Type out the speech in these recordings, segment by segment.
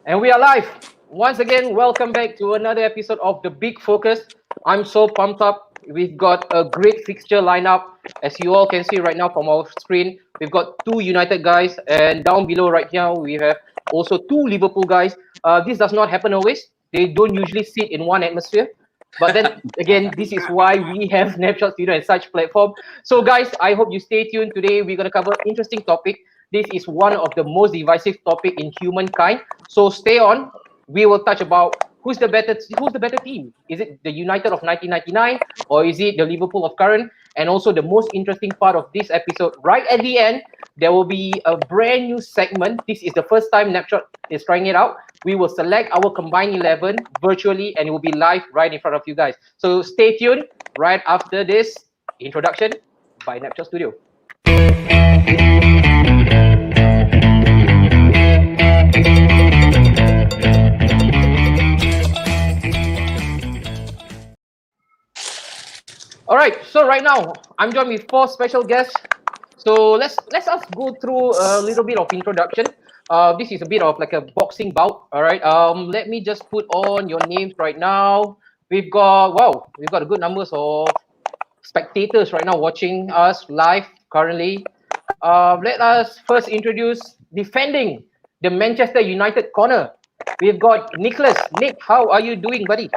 And we are live. Once again, welcome back to another episode of The Big Focus. I'm so pumped up. We've got a great fixture lineup. As you all can see right now from our screen, we've got two United guys, and down below right here, we have also two Liverpool guys. This does not happen always. They don't usually sit in one atmosphere. But then again, this is why we have Napshot Studio and such platform. So, guys, I hope you stay tuned. Today, we're going to cover interesting topic. This is one of the most divisive topic in humankind. So stay on. We will touch about who's the better team. Is it the United of 1999 or is it the Liverpool of current? And also the most interesting part of this episode, right at the end, there will be a brand new segment. This is the first time Napshot is trying it out. We will select our combined 11 virtually and it will be live right in front of you guys. So stay tuned right after this introduction by Napshot Studio. All right, so right now I'm joined with four special guests. So let's us go through a little bit of introduction. This is a bit of like a boxing bout. All right. Let me just put on your names right now. We've got a good numbers of spectators right now watching us live currently. Let us first introduce defending the Manchester United corner. We've got Nicholas. Nick, how are you doing, buddy?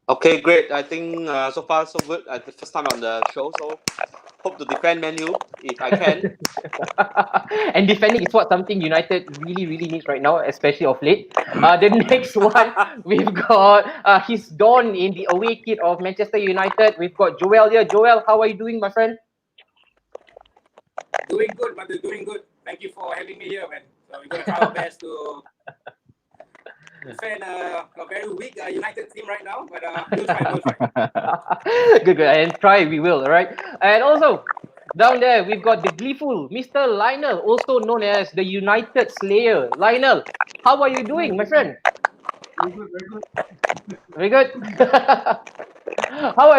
Okay, great. I think so far so good. The first time on the show, so hope to defend Menu if I can. And defending is what something United really needs right now, especially of late. The next one we've got his Dawn in the away kit of Manchester United. We've got Joel here. Joel, how are you doing, my friend? Doing good, but doing good. Thank you for having me here, man. So we're gonna try our best to defend a very weak United team right now, but we'll try. We'll try. Good, and try we will, all right. And also down there we've got the gleeful Mr. Lionel, also known as the United Slayer. Lionel, how are you doing, my friend? Very good, very good. Very good. How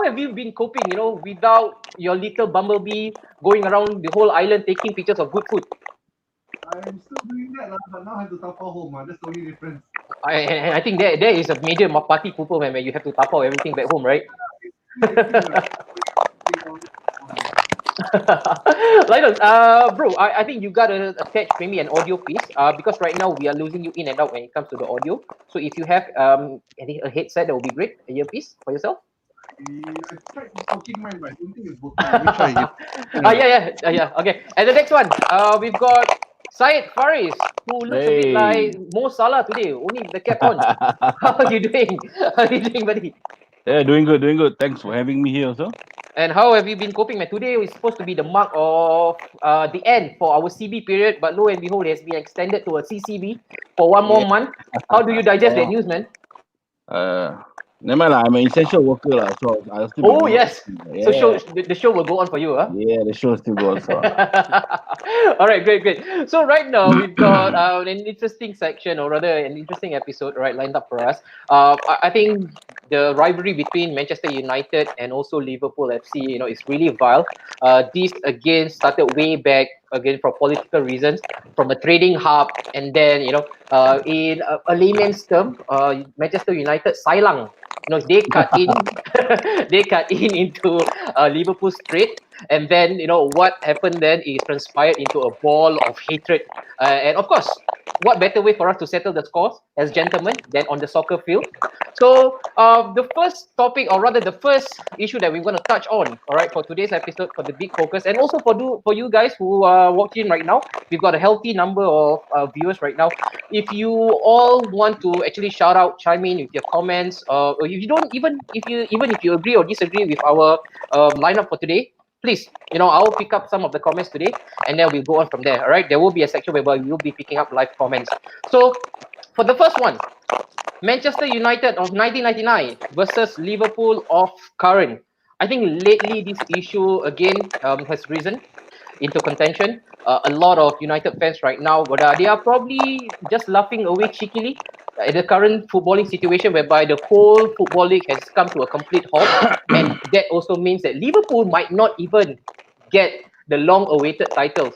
have you been coping, without your little bumblebee going around the whole island taking pictures of good food? I'm still doing that, but now I have to tapao home. That's the only difference. I think there is a major party pooper when you have to tapao everything back home, right? Lionel, bro, I think you gotta attach maybe an audio piece, because right now we are losing you in and out when it comes to the audio. So if you have a headset, that would be great. A earpiece for yourself. I tried talking mine, but I don't think it's working. Let me try it. Yeah. Okay. And the next one, we've got Syed Faris, who looks a bit like Mo Salah today, only the cap on. How are you doing? How are you doing, buddy? Yeah, doing good, doing good. Thanks for having me here also. And how have you been coping, man? Today is supposed to be the mark of the end for our CB period, but lo and behold, it has been extended to a CCB for one more month. How do you digest that news, man? Never mind lah. I'm an essential worker lah, so I'll still. Oh yes. Yeah. So the show will go on for you, huh? Yeah, the show still goes on. All right, great. So right now we've got an interesting section, or rather an interesting episode, right, lined up for us. I think the rivalry between Manchester United and also Liverpool FC, is really vile. This again started way back again for political reasons, from a trading hub, and then in a layman's term, Manchester United silang. They cut in, they cut in into Liverpool's trade, and then what happened then is transpired into a ball of hatred, and of course, what better way for us to settle the scores as gentlemen than on the soccer field? So the first topic, or rather the first issue that we're going to touch on, all right, for today's episode, for the big focus, and also for you guys who are watching right now, we've got a healthy number of viewers right now. If you all want to actually shout out, chime in with your comments, or if you don't, even if you agree or disagree with our lineup for today, please, I'll pick up some of the comments today, and then we'll go on from there. All right, there will be a section where we'll be picking up live comments. So for the first one, Manchester United of 1999 versus Liverpool of current. I think lately this issue again has risen into contention. A lot of United fans right now, but they are probably just laughing away cheekily at the current footballing situation, whereby the whole football league has come to a complete halt, and that also means that Liverpool might not even get the long-awaited titles.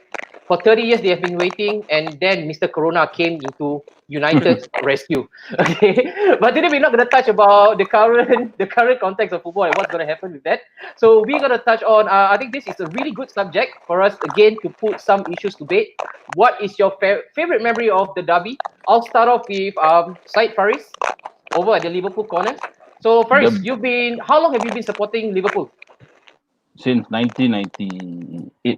For 30 years, they have been waiting, and then Mr. Corona came into United's rescue. Okay, but today we're not going to touch about the current context of football and what's going to happen with that. So we're going to touch on. I think this is a really good subject for us again to put some issues to bed. What is your favorite memory of the derby? I'll start off with Said Faris over at the Liverpool corner. So Faris, how long have you been supporting Liverpool? Since 1998.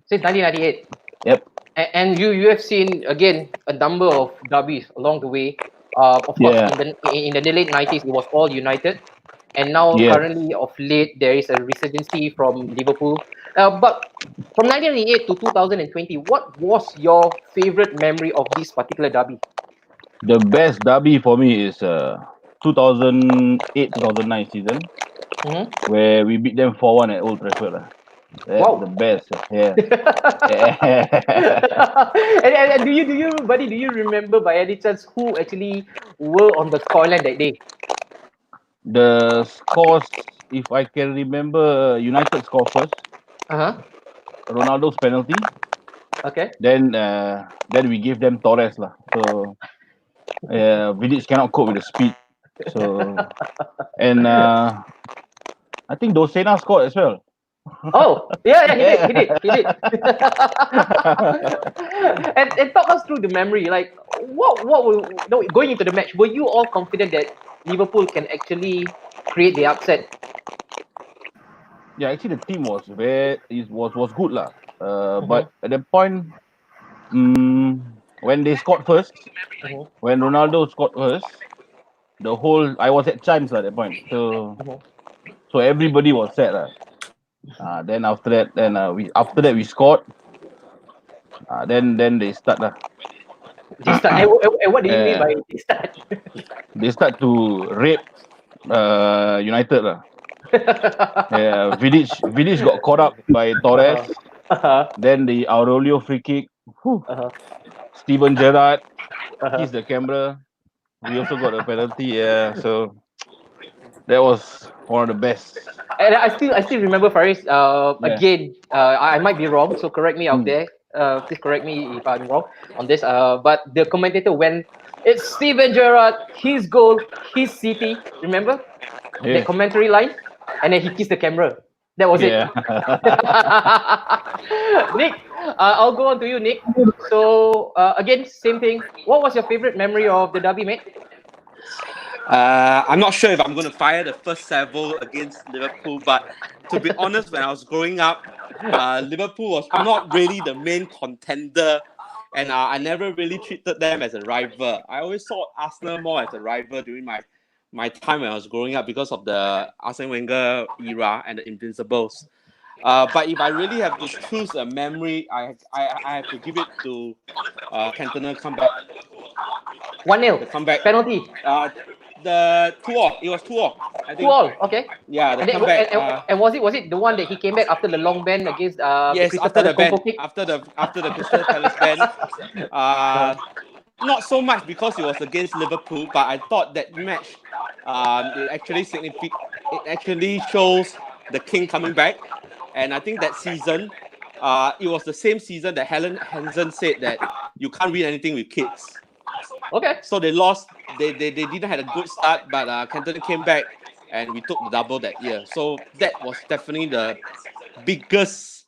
Since 1998. Yep. And you have seen again a number of derbies along the way. Of course, Yeah. in the late 90s, it was all United, and now Yeah. currently of late there is a resurgency from Liverpool. But from 1998 to 2020, what was your favorite memory of this particular derby? The best derby for me is 2008-2009 season, Mhm. where we beat them 4-1 at Old Trafford. That's Wow. the best. Yeah. And do you remember by any chance who actually were on the scoreline that day? The scores, if I can remember, United score first, Uh-huh. Ronaldo's penalty. Okay. Then we gave them Torres lah. So Vidic cannot cope with the speed. So and I think Dosena scored as well. Oh, yeah, he did. And talk us through the memory. Like, what were no, going into the match? Were you all confident that Liverpool can actually create the upset? Yeah, actually the team was good lah. Mhm, But at that point, when they scored first, mhm, when Ronaldo scored first, I was at Chimes at that point. So mhm. everybody was set lah. Then after that we scored. Then they start lah. They start. And what do you mean Uh, by they start? they start to rape United lah. Yeah, Vidic got caught up by Torres. Uh-huh, Then the Aurelio free kick. Whew. uh-huh, Steven Gerrard uh-huh. kissed the camera. We also got a penalty. Yeah, so that was one of the best. And I still remember Faris. Yeah. Again, I might be wrong, so correct me out Mm. there. Please correct me if I'm wrong on this. But the commentator, when it's Steven Gerrard, his goal, his city. Remember Yeah. that commentary line, and then he kissed the camera. That was it. Yeah. Nick, I'll go on to you, Nick. So again, same thing. What was your favorite memory of the derby, mate? I'm not sure if I'm going to fire the first salvo against Liverpool, but to be honest, when I was growing up, Liverpool was not really the main contender, and I never really treated them as a rival. I always saw Arsenal more as a rival during my time when I was growing up because of the Arsene Wenger era and the Invincibles. But if I really have to choose a memory, I have to give it to Cantona comeback. 1-0. The comeback. Penalty. The 2-all. It was 2-all. I think. 2-all. Okay. Yeah, the And, then, comeback. and was it the one that he came back after the long ban against the Yes, Crystal after the Palace combo ban, kick? after the Crystal Palace ban. Not so much because it was against Liverpool, but I thought that match, it actually shows the king coming back, and I think that season, it was the same season that Helen Hansen said that you can't win anything with kids. Okay. So they lost. They didn't have a good start, but Cantona came back and we took the double that year. So that was definitely the biggest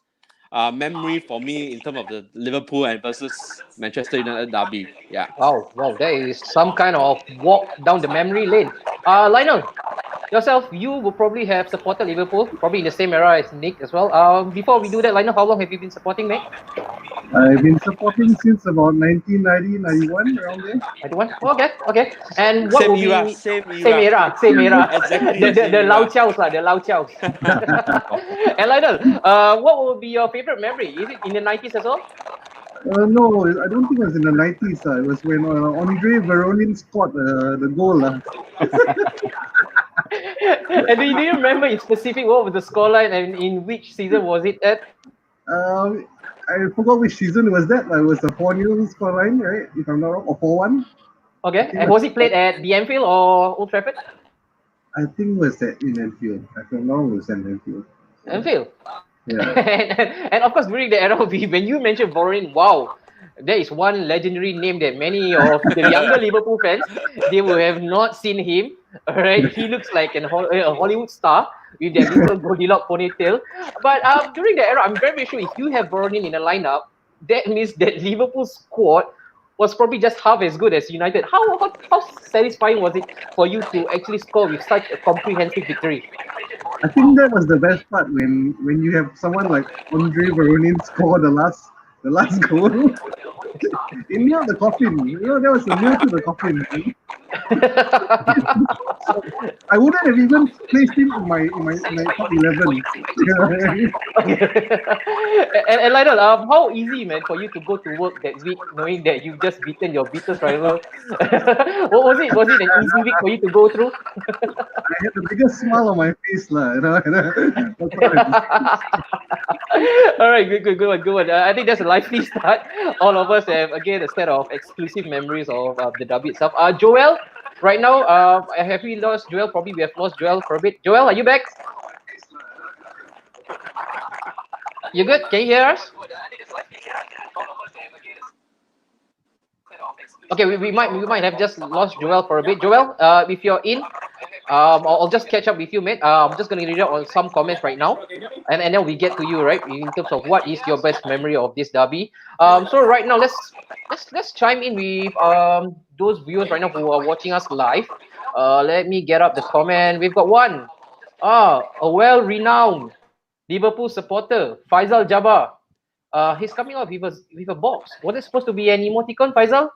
memory for me in terms of the Liverpool and versus Manchester United derby. Yeah. Wow, that is some kind of walk down the memory lane. Lionel, yourself, you will probably have supported Liverpool, probably in the same era as Nick as well. Before we do that, Lionel, how long have you been supporting, mate? I've been supporting since about 1990, 91, around there. 91? Okay. And what Same will era, be same same era. era? Exactly the the same the era. Lau Chows lah, the Lau Chows. And Lionel, what will be your favorite memory? Is it in the 90s as well? No, I don't think it was in the 90s. It was when Andre Veronin scored the goal. And do you remember in specific what was the scoreline and in which season was it at? I forgot which season was that. It was a 4-0 scoreline, right? If I'm not wrong, or 4-1. Okay, and was it played at the Anfield or Old Trafford? I think it was in Anfield. If I'm not wrong, it was in Anfield. Anfield. Yeah. And of course, during the era of when you mentioned Voronin, wow, there is one legendary name that many of the younger Liverpool fans, they will have not seen him. All right, he looks like a Hollywood star with that little Goldilocks ponytail. But during the era, I'm very sure if you have Voronin in a lineup, that means that Liverpool squad was probably just half as good as United. How satisfying was it for you to actually score with such a comprehensive victory? I think that was the best part when you have someone like Andre Veronin score the last goal. It nailed the coffin. That was a nail to the coffin. I wouldn't have even placed him in my top 11. And Lionel, how easy, man, for you to go to work that week knowing that you've just beaten your biggest rival? What was it? Was it an easy week for you to go through? I had the biggest smile on my face, lah. That's what I just- All right, good one, good one. I think that's a lively start. All of us have again a set of exclusive memories of the derby itself. Joel, right now, have we lost Joel? Probably we have lost Joel for a bit. Joel, are you back? You good? Can you hear us? Okay, we might have just lost Joel for a bit. Joel, if you're in, I'll just catch up with you, mate. I'm just gonna read out on some comments right now, and then we get to you, right? In terms of what is your best memory of this derby. So right now, let's chime in with those viewers right now who are watching us live. Let me get up the comment. We've got one. A well-renowned Liverpool supporter, Faisal Jabbar. He's coming up with a box. Was it supposed to be an emoticon, Faisal?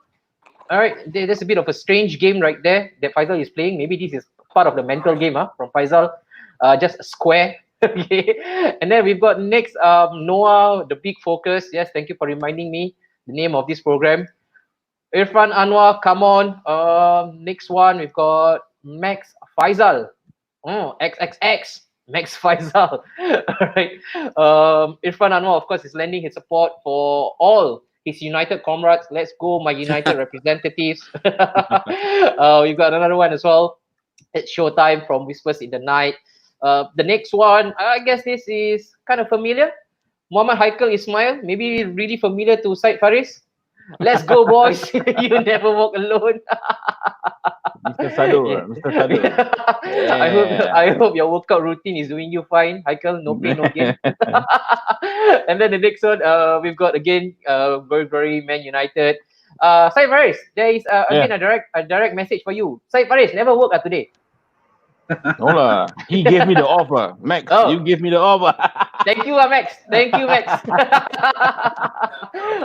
All right, there's a bit of a strange game right there that Faisal is playing. Maybe this is part of the mental game, from Faisal. Just a square. Okay. And then we've got next Noah, the big focus. Yes, thank you for reminding me the name of this program. Irfan Anwar, come on. Next one we've got Max Faisal. Oh, XXX. Max Faisal. All right. Irfan Anwar, of course, is lending his support for all his United comrades. Let's go, my United representatives. We've got another one as well. It's Showtime from Whispers in the Night. The next one, I guess this is kind of familiar. Muhammad Haikal Ismail, maybe really familiar to Said Faris. Let's go, boys. You never walk alone. Mr. Sado, Yeah. Mr. Sado. I hope your workout routine is doing you fine, Haikal. No pain, no gain. And then the next one, we've got again, very very Man United. Said Faris, there is again a direct message for you. Said Faris, never work today. No lah. He gave me the offer. Max, Oh. you gave me the offer. Thank you, Max. Thank you, Max.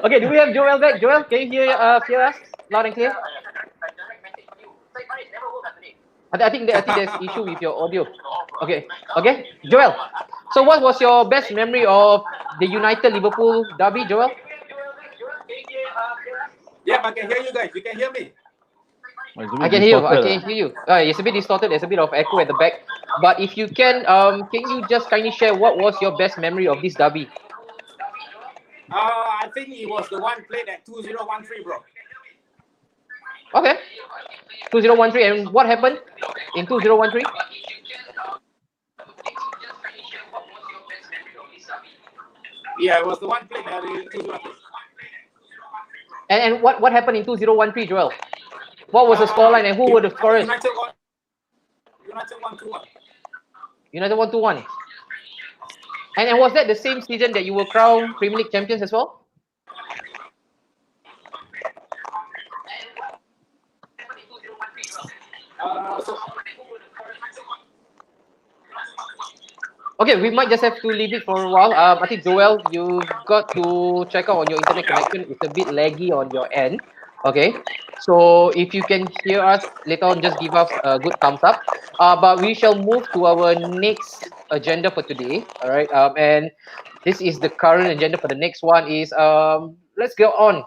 Okay, do we have Joel back? Joel, can you hear us loud and clear? I think there's issue with your audio. Okay, Joel. So, what was your best memory of the United Liverpool derby, Joel? Yeah, I can hear you guys. You can hear me. I can hear you. It's a bit distorted. There's a bit of echo at the back. But if you can you just kindly share what was your best memory of this derby? I think it was the one played at 2013, bro. Okay. 2013, and what happened in 2013? Yeah, it was the one played at 2013. And what happened in 2013, Joel? What was the scoreline and who were the scorers? United won 2-1. United won 2-1. And was that the same season that you were crowned Premier League champions as well? Okay, we might just have to leave it for a while. I think Joel, you've got to check out on your internet connection. It's a bit laggy on your end. Okay, so if you can hear us later on, just give us a good thumbs up. But we shall move to our next agenda for today. All right, and this is the current agenda for the next one. Is let's go on.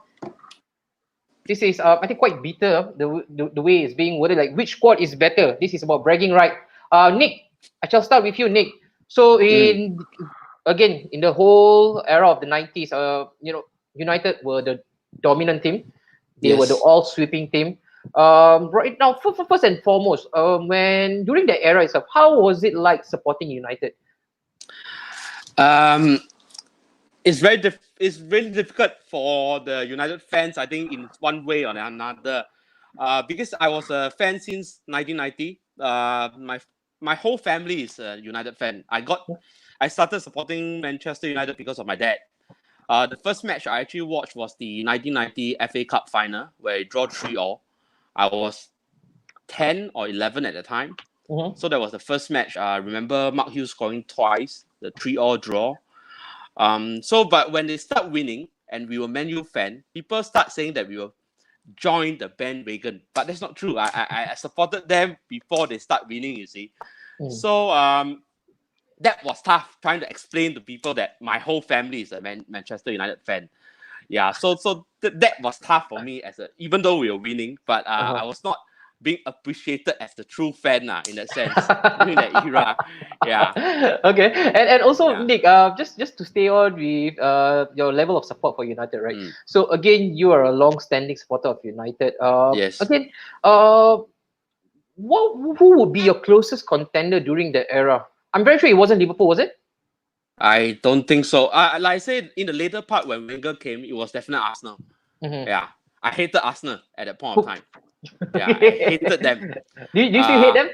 This is I think quite bitter the way it's being worded. Like which squad is better? This is about bragging right. Nick, I shall start with you, Nick. So in the whole era of the 90s, United were the dominant team. They were the all-sweeping team. Right now, first and foremost, when during the era itself, how was it like supporting United? Um, it's really difficult for the United fans, I think, in one way or another. Because I was a fan since 1990. My whole family is a United fan. I started supporting Manchester United because of my dad. The first match I actually watched was the 1990 FA Cup final where it drew 3-3. I was 10 or 11 at the time. Mhm. So that was the first match. I remember Mark Hughes scoring twice, the 3-3 draw. But when they start winning and we were Man U fan, people start saying that we will join the bandwagon. But that's not true. I supported them before they start winning, you see. Mm. So that was tough trying to explain to people that my whole family is a Manchester United fan. Yeah, that was tough for me even though we were winning, but I was not being appreciated as the true fan in that sense during that era. Yeah. Okay, and also Yeah. Nick, just to stay on with your level of support for United, right? Mm. So again, you are a long-standing supporter of United. Yes. Again, who would be your closest contender during that era? I'm very sure it wasn't Liverpool, was it? I don't think so. Like I said, in the later part when Wenger came, it was definitely Arsenal. Mhm. Yeah. I hated Arsenal at that point of Who- time. Yeah, I hated them. Do you still hate them?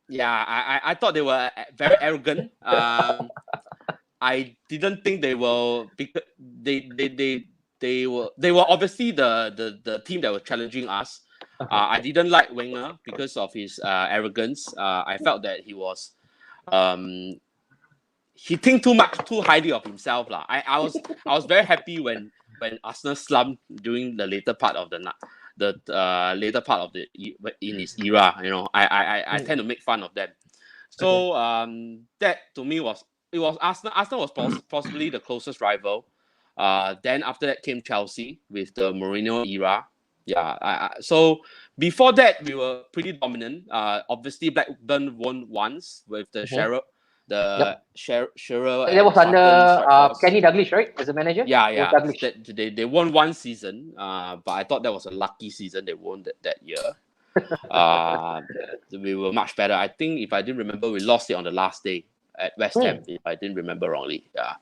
Yeah, I thought they were very arrogant. I didn't think they were because they were obviously the team that was challenging us. I didn't like Wenger because of his arrogance. I felt that um, he think too highly of himself lah. I was very happy when Arsenal slumped during the later part of later part of in his era. You know, I tend to make fun of them. So that to me was Arsenal. Arsenal was possibly the closest rival. Then after that came Chelsea with the Mourinho era. Yeah. So before that we were pretty dominant. Obviously Blackburn won once with the Shearer. Shearer That was and under Sutton strike force. Kenny Dalglish, right? As a manager. Yeah, It was yeah. Dalglish. They won one season, but I thought that was a lucky season they won that year. We were much better. I think if I didn't remember, we lost it on the last day at West Ham, if I didn't remember wrongly. Yeah.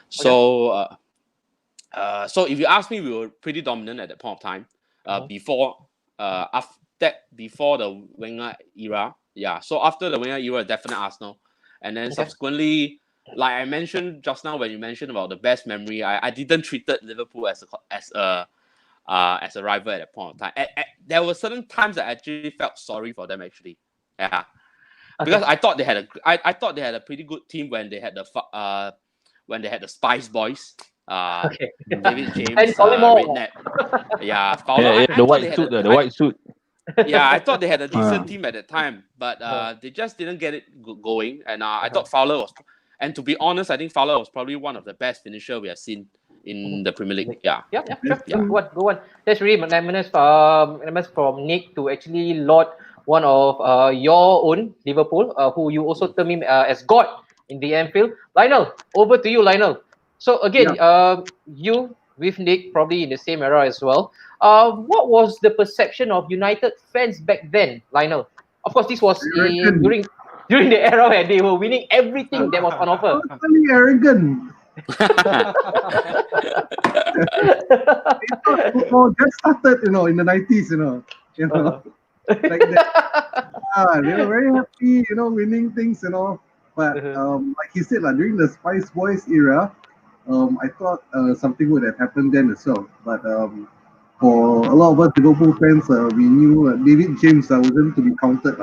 So, so if you ask me, we were pretty dominant at that point of time. Before the Wenger era. Yeah. So after the Wenger era, definitely Arsenal, and then subsequently, like I mentioned just now when you mentioned about the best memory, I didn't treat Liverpool as a rival at that point of time. There were certain times I actually felt sorry for them actually. Yeah. Because I thought they had a pretty good team when they had the Spice Boys. David James, And Solomon. Redknapp. Yeah, Fowler. The white suit. Yeah, I thought they had a decent team at that time, but they just didn't get it going. And I thought Fowler was, and to be honest, I think Fowler was probably one of the best finisher we have seen in the Premier League. Yeah. Sure. Go on. That's really magnanimous from Nick to actually laud one of your own Liverpool, who you also term him as God in the Anfield. Lionel, over to you, Lionel. So again, you with Nick probably in the same era as well. What was the perception of United fans back then, Lionel? Of course, this was during the era where they were winning everything that was on offer. Totally arrogant. Football just started, in the 90s, like that. They were very happy, winning things, But like he said, during the Spice Boys era, I thought something would have happened then as well. But for a lot of us Liverpool fans, we knew David James wasn't to be counted,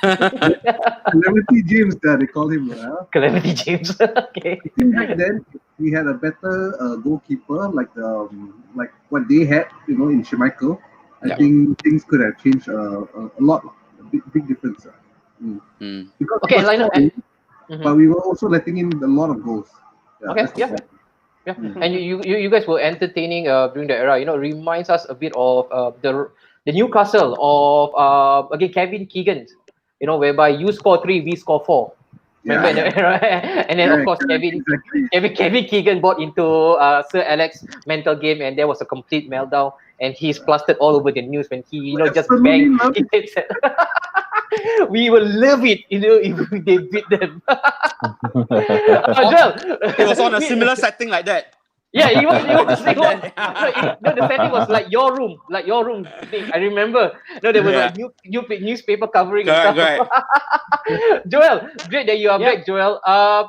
Calamity James, they call him. Calamity James. Okay. I think back then we had a better goalkeeper, like what they had, in Schmeichel. I think things could have changed a lot, a big difference. Because okay, Lionel. But we were also letting in a lot of goals. Yeah. And you guys were entertaining during the era. Reminds us a bit of the Newcastle of again Kevin Keegan. Whereby you score 3, we score 4. Remember that era? And then of course Kevin Keegan bought into Sir Alex mental game, and there was a complete meltdown, and he's plastered all over the news when he just banged. We will love it, if they beat them. Joel, It was on a similar setting like that. yeah, it was. It was. Like It was. that. No, the setting was like your room, Nick. I remember. No, there was Yeah. like newspaper covering and stuff. Correct. Joel, great that you are Yeah. back, Joel.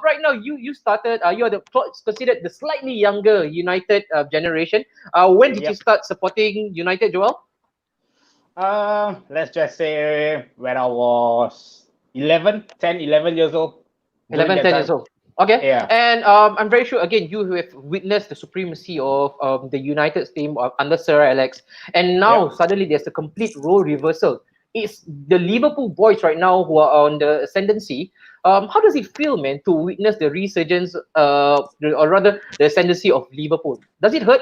Right now you started. You are considered the slightly younger United generation. When did you Yep. start supporting United, Joel? Let's just say when I was 11 years old. During 11, that 10 time. years old. Okay. Yeah. And I'm very sure, again, you have witnessed the supremacy of the United team under Sir Alex. And now Yep. suddenly there's a complete role reversal. It's the Liverpool boys right now who are on the ascendancy. How does it feel, man, to witness the resurgence, or rather the ascendancy of Liverpool? Does it hurt?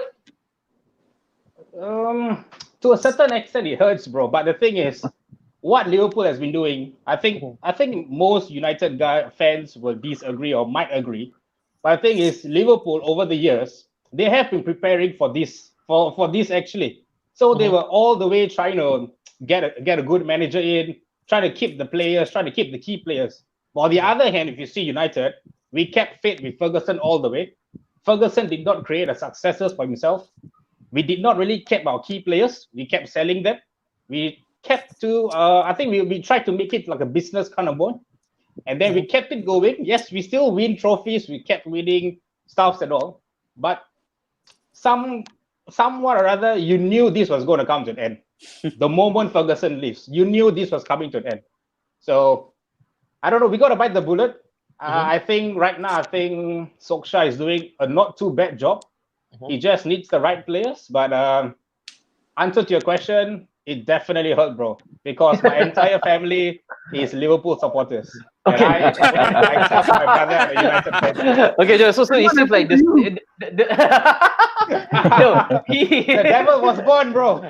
To a certain extent, it hurts, bro. But the thing is, what Liverpool has been doing, I think most United fans will disagree or might agree. But the thing is, Liverpool over the years, they have been preparing for this, for this actually. So they were all the way trying to get a good manager in, trying to keep the players, trying to keep the key players. But on the other hand, if you see United, we kept faith with Ferguson all the way. Ferguson did not create a successors for himself. We did not really keep our key players. We kept selling them. We kept to, I think we tried to make it like a business kind of one. And then we kept it going. Yes, we still win trophies. We kept winning stuffs and all. But somewhat or other, you knew this was going to come to an end. The moment Ferguson leaves, you knew this was coming to an end. So, I don't know. We got to bite the bullet. I think right now, Solskjaer is doing a not too bad job. He just needs the right players. But answer to your question, it definitely hurt, bro. Because my entire family is Liverpool supporters. Okay. And I trust my brother and a United fan. Okay, Joel, so it seems like this. No, The devil was born, bro.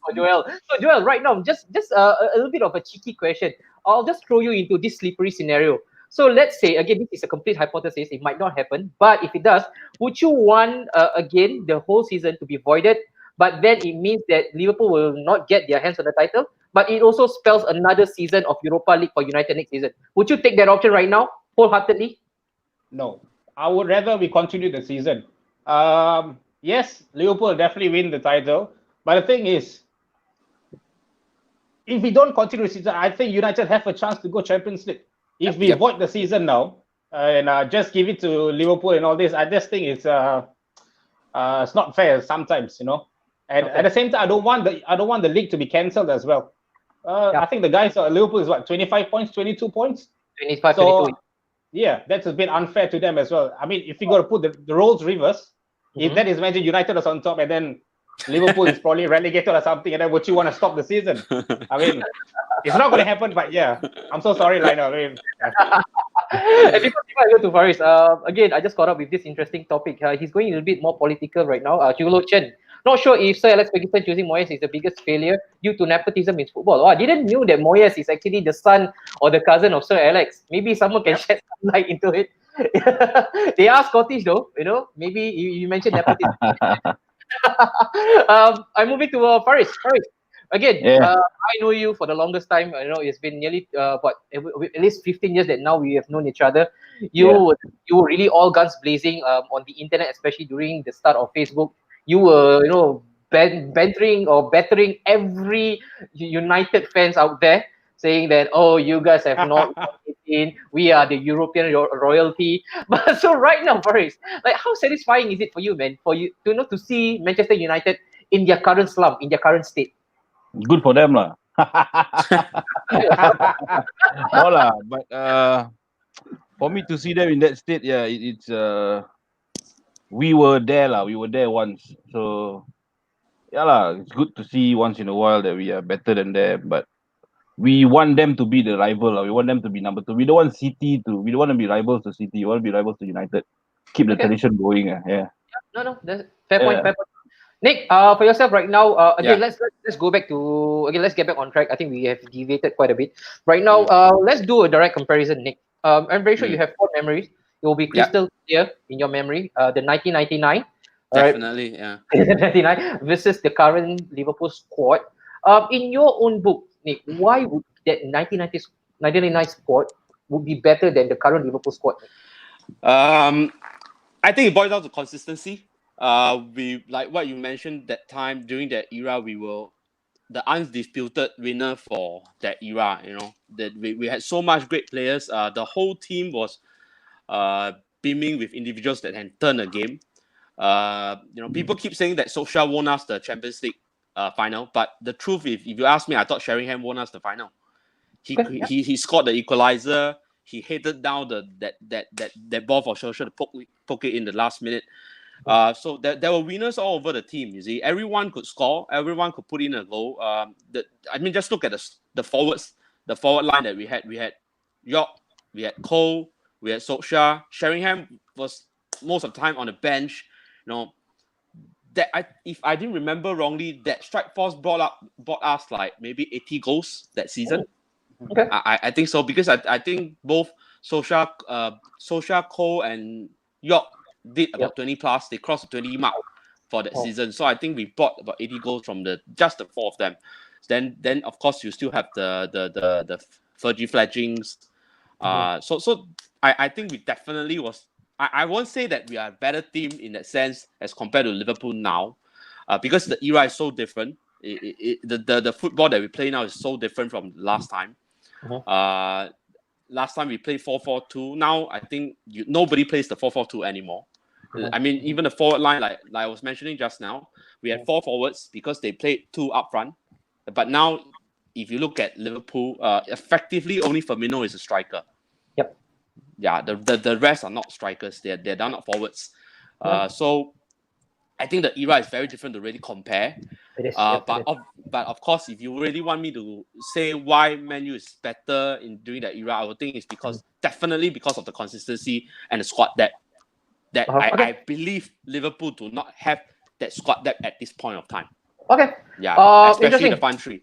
For Joel. So Joel, right now, just a little bit of a cheeky question. I'll just throw you into this slippery scenario. So let's say, again, this is a complete hypothesis. It might not happen, but if it does, would you want again the whole season to be voided? But then it means that Liverpool will not get their hands on the title. But it also spells another season of Europa League for United next season. Would you take that option right now, wholeheartedly? No, I would rather we continue the season. Yes, Liverpool will definitely win the title. But the thing is, if we don't continue the season, I think United have a chance to go Champions League. If we void the season now and just give it to Liverpool and all this, I just think it's not fair sometimes, you know. And at the same time, I don't want the league to be cancelled as well. I think the guys Liverpool is what, 25 points, 22 points. 25, So 22. yeah, that's a bit unfair to them as well. I mean, if you got to put the roles reverse, if that is Manchester United is on top and then Liverpool is probably relegated or something, and then would you want to stop the season? I mean, it's not going to happen, but yeah, I'm so sorry, Lionel. I mean, And before I go to Faris, again, I just caught up with this interesting topic. He's going a little bit more political right now. Chulo Chen. Not sure if Sir Alex Ferguson choosing Moyes is the biggest failure due to nepotism in football. Oh, I didn't know that Moyes is actually the son or the cousin of Sir Alex. Maybe someone can shed some light into it. They are Scottish though, you know. Maybe you mentioned nepotism. I'm moving to Faris. Faris, again, I know you for the longest time. You know, it's been nearly at least 15 years that now we have known each other. You were really all guns blazing on the internet, especially during the start of Facebook. You were, you know, battering every United fans out there, saying that, oh, you guys have not in. We are the European royalty. But so right now, Faris, like, how satisfying is it for you, man, for you to to see Manchester United in their current slump, in their current state? Good for them lah. No lah, but for me to see them in that state, yeah, it's we were there lah. We were there once, so yeah lah. It's good to see once in a while that we are better than them, but we want them to be the rival. We want them to be number two. We don't want City to. We don't want to be rivals to City. We want to be rivals to United. Keep the tradition going. Yeah. No, that's fair point. Fair point. Nick, for yourself right now, again, let's go back to let's get back on track. I think we have deviated quite a bit. Right now, let's do a direct comparison, Nick. I'm very sure you have fond memories. It will be crystal clear in your memory. The 1999. Definitely, yeah. 1999 versus the current Liverpool squad. In your own book, Nick, why would that 1999 squad would be better than the current Liverpool squad? I think it boils down to consistency. We like what you mentioned that time during that era, we were the undisputed winner for that era. You know that we had so much great players. The whole team was beaming with individuals that had turned a game. People keep saying that Solskjaer won us the Champions League final, but the truth, if you ask me, I thought Sheringham won us the final. Okay, yeah. He scored the equalizer. He headed down that ball for Solskjaer to poke it in the last minute. So there were winners all over the team. You see, everyone could score. Everyone could put in a goal. Just look at the forwards, the forward line that we had. We had York, we had Cole, we had Solskjaer. Sheringham was most of the time on the bench. If I didn't remember wrongly, that strike force brought us like maybe 80 goals that season. Okay. I think so, because I think both Solskjaer, Cole, and York did about 20 plus. They crossed the 20 mark for that season. So I think we bought about 80 goals from just the four of them. Then of course you still have the Fergie Fledglings. So I think we definitely was. I won't say that we are a better team in that sense as compared to Liverpool now, because the era is so different. The football that we play now is so different from last time. Last time we played 4-4-2. Now I think nobody plays the 4-4-2 anymore. I mean, even the forward line, like I was mentioning just now, we had four forwards because they played two up front. But now, if you look at Liverpool, effectively only Firmino is a striker. Yep. Yeah, the rest are not strikers. They're not forwards. So I think the era is very different to really compare. It is. But of course, if you really want me to say why Man U is better during that era, I would think it's definitely because of the consistency and the squad depth. I believe Liverpool do not have that squad depth at this point of time. Okay. Yeah, especially interesting. the front three.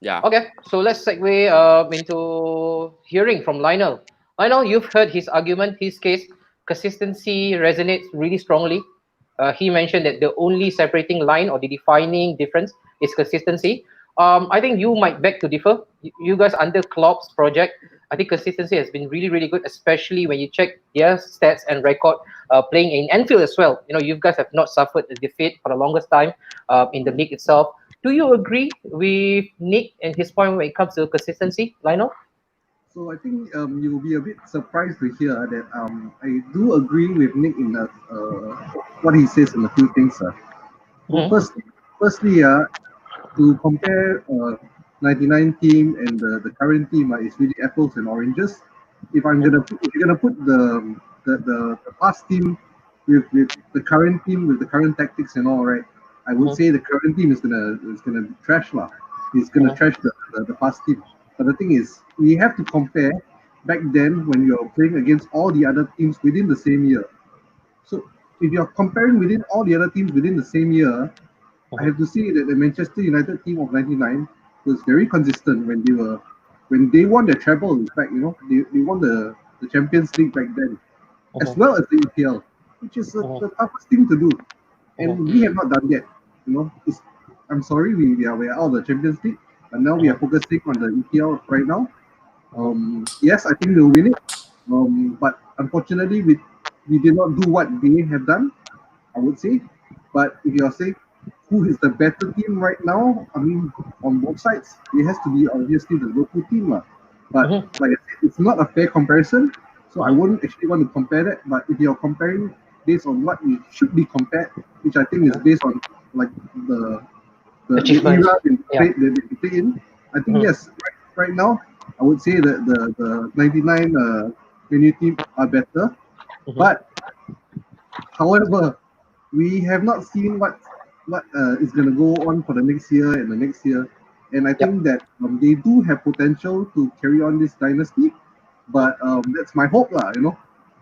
Yeah. Okay, so let's segue into hearing from Lionel. Lionel, you've heard his argument, his case. Consistency resonates really strongly. He mentioned that the only separating line or the defining difference is consistency. I think you might beg to differ. You guys under Klopp's project, I think consistency has been really, really good, especially when you check their stats and record playing in Anfield as well. You guys have not suffered a defeat for the longest time in the league itself. Do you agree with Nick and his point when it comes to consistency, Lionel? So I think you will be a bit surprised to hear that I do agree with Nick in what he says in a few things. Well, firstly, to compare 99 team and the current team is really apples and oranges. If you're gonna put the past team with the current team with the current tactics and all, right, I would say the current team is gonna be trash lah. It's gonna trash the past team. But the thing is, we have to compare back then when you're playing against all the other teams within the same year. So if you're comparing within all the other teams within the same year, I have to say that the Manchester United team of '99 was very consistent when they won their treble. In fact, they won the Champions League back then, as well as the EPL, which is the toughest thing to do, and we have not done that. I'm sorry, we are out of the Champions League, and now we are focusing on the EPL right now. Yes, I think we'll win it, but unfortunately, we did not do what they have done, I would say. But if you're saying who is the better team right now, I mean, on both sides, it has to be obviously the local team. But like I said, it's not a fair comparison, so I wouldn't actually want to compare that. But if you're comparing based on what it should be compared, which I think is based on like the era they play in, I think yes, right now, I would say that the 99 Man U team are better. But however, we have not seen what is going to go on for the next year and the next year, and I think that they do have potential to carry on this dynasty. But that's my hope, lah.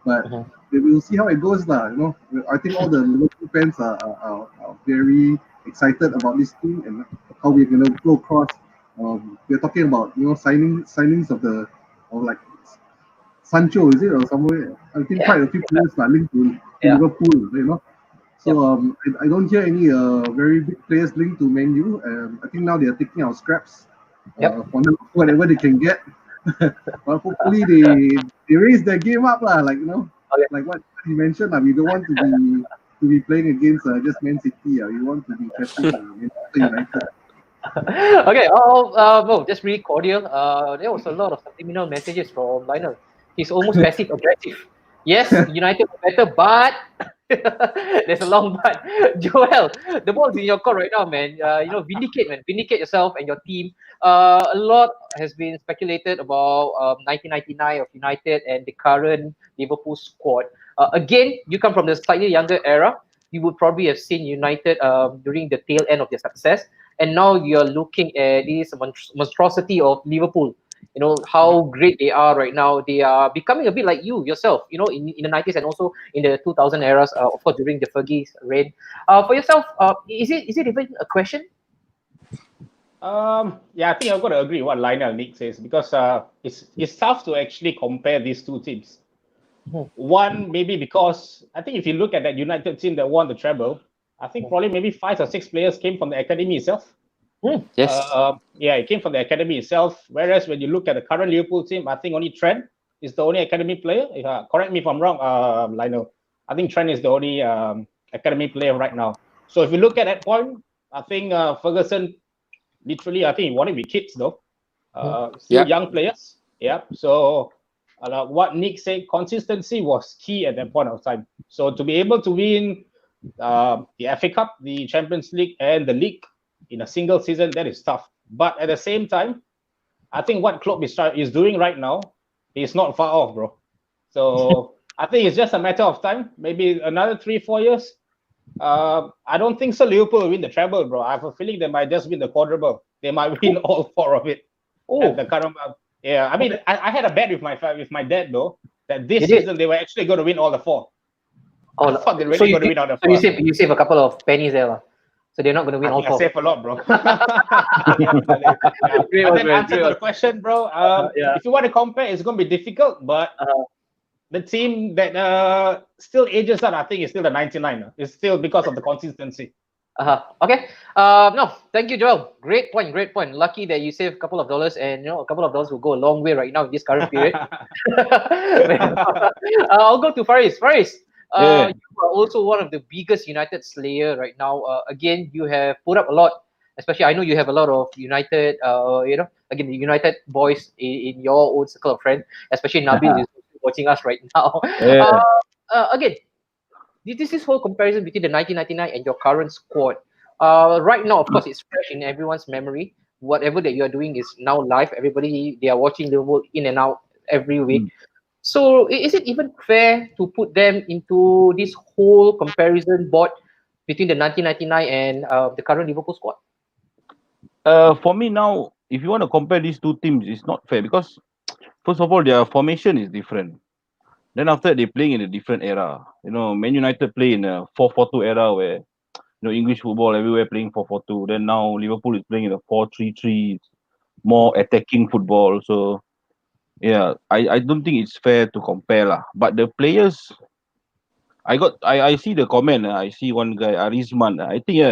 But we will see how it goes, lah. I think all the Liverpool fans are very excited about this team and how we're going to go across. We're talking about signings of like Sancho, is it, or somewhere? I think quite a few players are linked to Liverpool. So I don't hear any very big players linked to Man U. I think now they are taking out scraps Yep. for now, whatever they can get. But hopefully they raise their game up lah. Like Okay. like what you mentioned. We don't want to be playing against just Man City. We want to be catching Manchester United. Okay. Well, just really cordial. There was a lot of subliminal messages from Lionel. He's almost passive aggressive. Yes, United are better, but there's a long but. Joel, the ball's in your court right now, man. Vindicate, man. Vindicate yourself and your team. A lot has been speculated about 1999 of United and the current Liverpool squad. Again, you come from the slightly younger era. You would probably have seen United during the tail end of their success, and now you're looking at this monstrosity of Liverpool. You know how great they are right now. They are becoming a bit like you yourself. In the 90s and also in the 2000 eras. Of course, during the Fergie's reign. For yourself, is it even a question? Yeah, I think I've got to agree with what Lionel Nick says because it's tough to actually compare these two teams. One, maybe because I think if you look at that United team that won the treble, I think probably maybe 5 or 6 players came from the academy itself. Yes. Yeah, it came from the academy itself. Whereas when you look at the current Liverpool team, I think only Trent is the only academy player. Correct me if I'm wrong, Lionel. I think Trent is the only academy player right now. So if you look at that point, I think Ferguson, literally, I think he wanted to be kids though. Still Yeah. young players. Yeah. So what Nick said, consistency was key at that point of time. So to be able to win the FA Cup, the Champions League, and the league in a single season, that is tough. But at the same time, I think what Klopp is doing right now is not far off, bro. So I think it's just a matter of time. Maybe another 3-4 years. I don't think so. Liverpool will win the treble, bro. I have a feeling they might just win the quadruple. They might win all 4 of it. Oh, At the current, yeah. I mean, I had a bet with my dad though that this You did? season they were actually going to win all the 4. oh, I thought they were so really you going to win all the so you 4. save you save a couple of pennies there, lah. So they're not going to win I all think I four. saved a lot, bro. Definitely. Yeah. Great But one, then man. answer Great to the one. question, bro. Yeah. If you want to compare, it's going to be difficult, but Uh, the team that still ages out, I think, is still the 99. It's still because of the consistency. Okay. No, thank you, Joel. Great point. Great point. Lucky that you save a couple of dollars, and a couple of dollars will go a long way right now in this current period. I'll go to Faris. Faris, Yeah. you are also one of the biggest United slayer right now. Again, you have put up a lot. Especially, I know you have a lot of United. Again, the United boys in your own circle of friends. Especially Nabil is watching us right now. Yeah. Again, this whole comparison between the 1999 and your current squad. Right now, of course, it's fresh in everyone's memory. Whatever that you are doing is now live. Everybody, they are watching Liverpool in and out every week. Mm. So is it even fair to put them into this whole comparison board between the 1999 and the current Liverpool squad? For me now, if you want to compare these two teams, it's not fair because first of all, their formation is different. Then after that, they're playing in a different era. Man United play in a 4-4-2 era where English football everywhere playing 4-4-2. Then now Liverpool is playing in a 4-3-3. It's more attacking football. So yeah, I don't think it's fair to compare lah. But the players, I see the comment. I see one guy Arizman. I think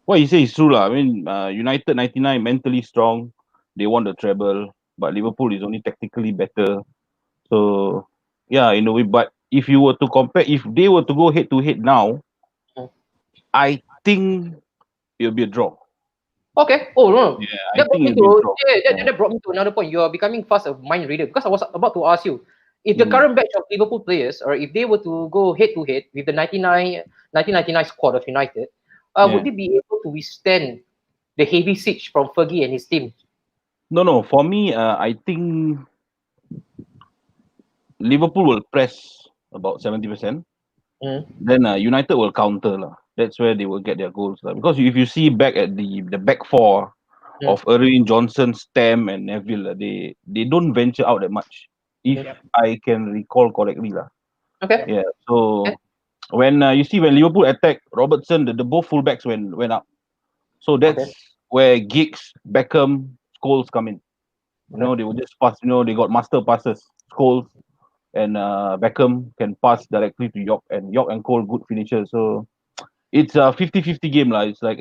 what he says is true lah. I mean, United 99 mentally strong. They won the treble, but Liverpool is only technically better. So yeah, in a way. But if you were to compare, if they were to go head to head now, Mm. I think it'll be a draw. Okay. Oh no, Yeah, I that brought think me it'll be a to draw. that brought me to another point. You are becoming fast a mind reader because I was about to ask you if the Mm. current batch of Liverpool players, or if they were to go head to head with the 1999 squad of United, would Yeah. they be able to withstand the heavy siege from Fergie and his team? No. For me, I think Liverpool will press about 70%. Mm. Then United will counter lah. That's where they will get their goals lah. Because if you see back at the back four Mm. of Erwin, Johnson, Stam, and Neville, they don't venture out that much. If Yep. I can recall correctly lah. Okay. Yeah. So Okay. when you see when Liverpool attack, Robertson, the both fullbacks went up. So that's Okay. where Giggs, Beckham, Scholes come in. Okay. They will just pass. They got master passes. Scholes. and Beckham can pass directly to York, and Cole good finisher. So it's a 50-50 game lah. It's like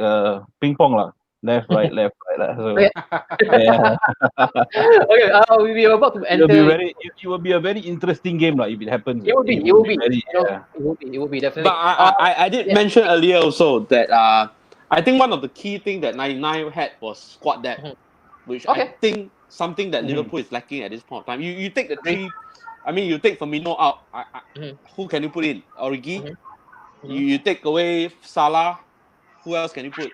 ping pong lah, left right lah. So Okay. yeah, Okay, we are about to it will be enter. it will be a very interesting game lah if it happens. It will be. It It will will be be. very You know, yeah. it will be definitely. But I did yeah. mention earlier also that I think one of the key things that 99 had was squad depth, Mhm. which Okay. I think something that Mhm. Liverpool is lacking at this point of time. You take the Agree. three, I mean you take Firmino out. Mhm. Who can you put in? Origi. Mhm. You take away Salah. Who else can you put?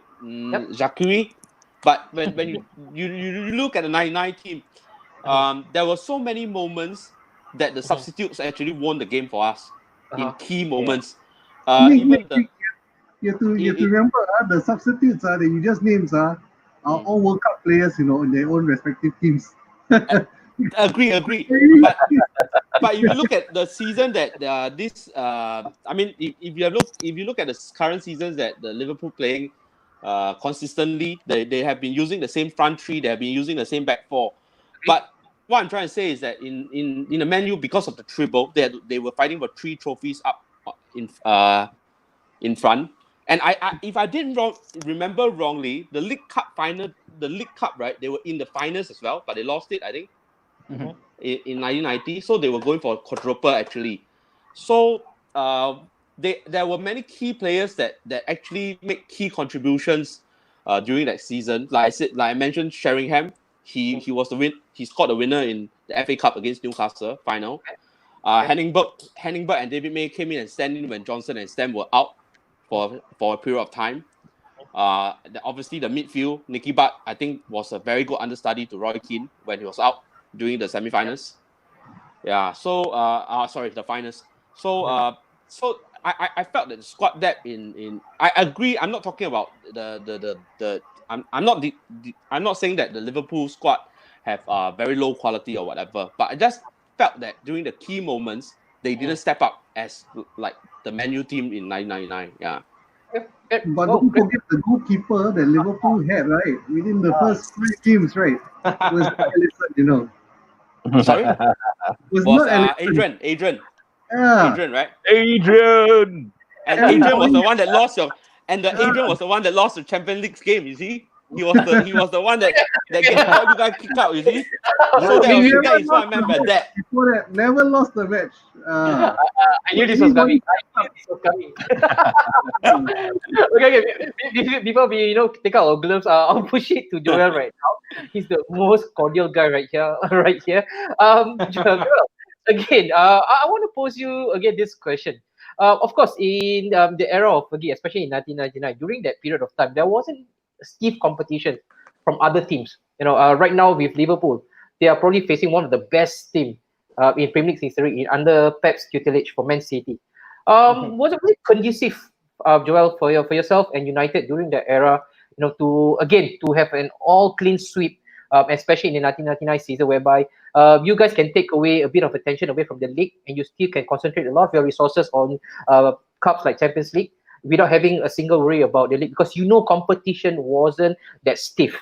Jacques. But when you look at the 99 team, there were so many moments that the substitutes actually won the game for us in key moments. Even the You have to remember the substitutes that you just named are all World Cup players, you know, in their own respective teams. agree. But if you look at the season that I mean, if you look at the current seasons that the Liverpool playing consistently, they have been using the same front three, they have been using the same back four. But what I'm trying to say is that in the Man U, because of the treble, they were fighting for 3 trophies up in front. And if I didn't remember wrongly, the League Cup final, right? They were in the finals as well, but they lost it, I think, in 1990. So they were going for a quadruple actually. So there were many key players that actually make key contributions during that season. Like I mentioned, Sheringham. He was the win. He scored the winner in the FA Cup against Newcastle final. Henningberg and David May came in and stand in when Johnson and Stam were out for a period of time. Obviously, the midfield, Nicky Butt, I think, was a very good understudy to Roy Keane when he was out during the semi-finals. Yeah. So, sorry, the finals. So, so I felt that the squad depth I agree. I'm not talking about I'm not saying that the Liverpool squad have very low quality or whatever, but I just felt that during the key moments they didn't step up as like the Man U team in 1999. Yeah. But don't forget the goalkeeper that Liverpool had, right? Within the first 3 games, right? Was not Alisson, you know. Sorry? Was not Alisson. Adrian, right? Adrian. And Adrian was the one that lost Adrian was the one that lost the Champions League game, you see? He was the one that got you guys kicked out, you see? So that is what I meant by that. Before that, never lost the match. I knew this was coming. Okay. Before we take out our gloves, I'll push it to Joel right now. He's the most cordial guy right here. Joel, again, I want to pose you again this question. Of course, in the era of Fergie, especially in 1999, during that period of time, there wasn't stiff competition from other teams. Right now with Liverpool, they are probably facing one of the best team in Premier League history under Pep's tutelage for Man City. Was it really conducive, Joel, for yourself and United during that era? To have an all clean sweep, especially in the 1999 season, whereby you guys can take away a bit of attention away from the league, and you still can concentrate a lot of your resources on cups like Champions League without having a single worry about the league, because competition wasn't that stiff.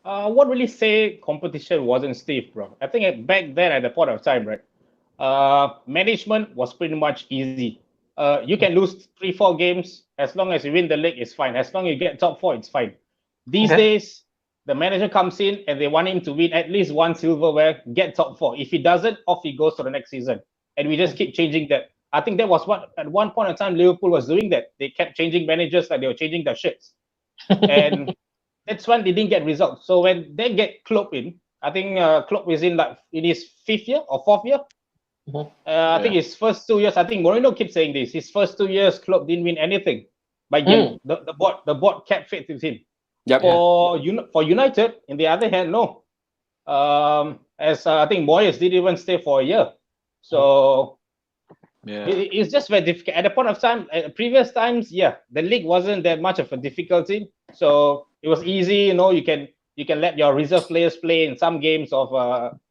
I won't really say competition wasn't stiff, bro. I think back then at the point of time, right, management was pretty much easy. You can lose 3-4 games. As long as you win the league, it's fine. As long as you get top 4, it's fine. These days, the manager comes in and they want him to win at least 1 silverware, get top 4. If he doesn't, off he goes to the next season. And we just keep changing that. I think that was what, at one point in time, Liverpool was doing that. They kept changing managers like they were changing their shirts. And that's when they didn't get results. So when they get Klopp in, I think Klopp is in his 5th year or 4th year. I think his first 2 years, I think Mourinho keeps saying this. His first 2 years, Klopp didn't win anything. But yet the board kept faith with him. Yep. For United, on the other hand, no. I think Moyes didn't even stay for a year. So it's just very difficult. At the point of time, previous times, the league wasn't that much of a difficulty. So it was easy, you can let your reserve players play in some games of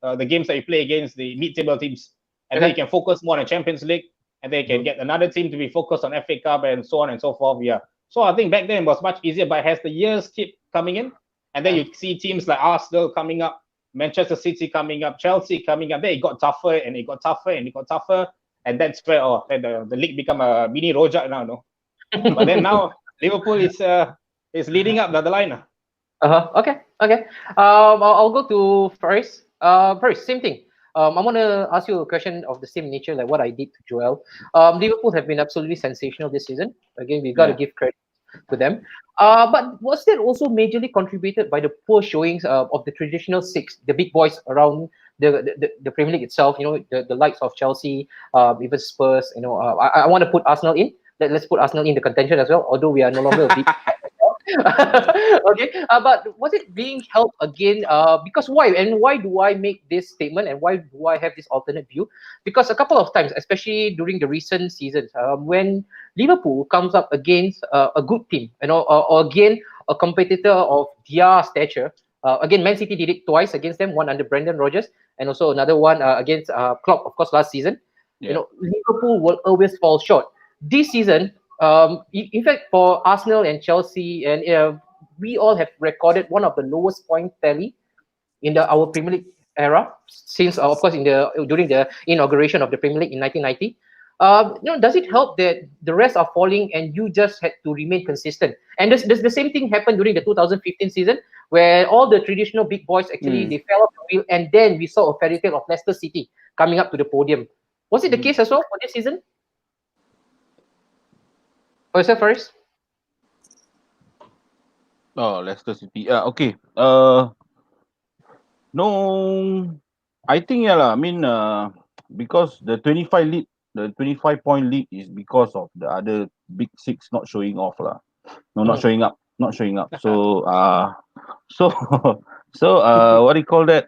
the games that you play against the mid-table teams. And then you can focus more on the Champions League, and then you can get another team to be focused on FA Cup and so on and so forth. So I think back then it was much easier, but as the years keep coming in, and then you see teams like Arsenal coming up, Manchester City coming up, Chelsea coming up. Then it got tougher and it got tougher and it got tougher, and that's where then the league become a mini rojak now, no. But then now Liverpool is leading up the line. Okay. Okay. I'll go to Faris. Faris, same thing. I want to ask you a question of the same nature like what I did to Joel. Liverpool have been absolutely sensational this season. Again, we got to Yeah. give credit to them. But was that also majorly contributed by the poor showings of the traditional six, the big boys around the Premier League itself? You know, the likes of Chelsea, even Spurs. You know, I want to put Arsenal in. Let's put Arsenal in the contention as well. Although we are no longer a big okay, but was it being held again? Because why? And why do I make this statement? And why do I have this alternate view? Because a couple of times, especially during the recent seasons, when Liverpool comes up against a good team, you know, or again a competitor of their stature. Again, Man City did it twice against them, one under Brendan Rodgers, and also another one against Klopp, of course, last season. You Yeah. know, Liverpool will always fall short. This season, in fact, for Arsenal and Chelsea, and we all have recorded one of the lowest point tally in our Premier League era since, of course, during the inauguration of the Premier League in 1990. You know, does it help that the rest are falling and you just had to remain consistent? And the same thing happened during the 2015 season, where all the traditional big boys actually they fell off the wheel, and then we saw a fairy tale of Leicester City coming up to the podium. Was it the case as well for this season? For yourself, Faris? Oh, Leicester City. Okay. No, I think yeah lah. I mean, because the 25 point lead is because of the other big six not showing off lah. No, not Mhm. showing up, not showing up. So, so, what do you call that?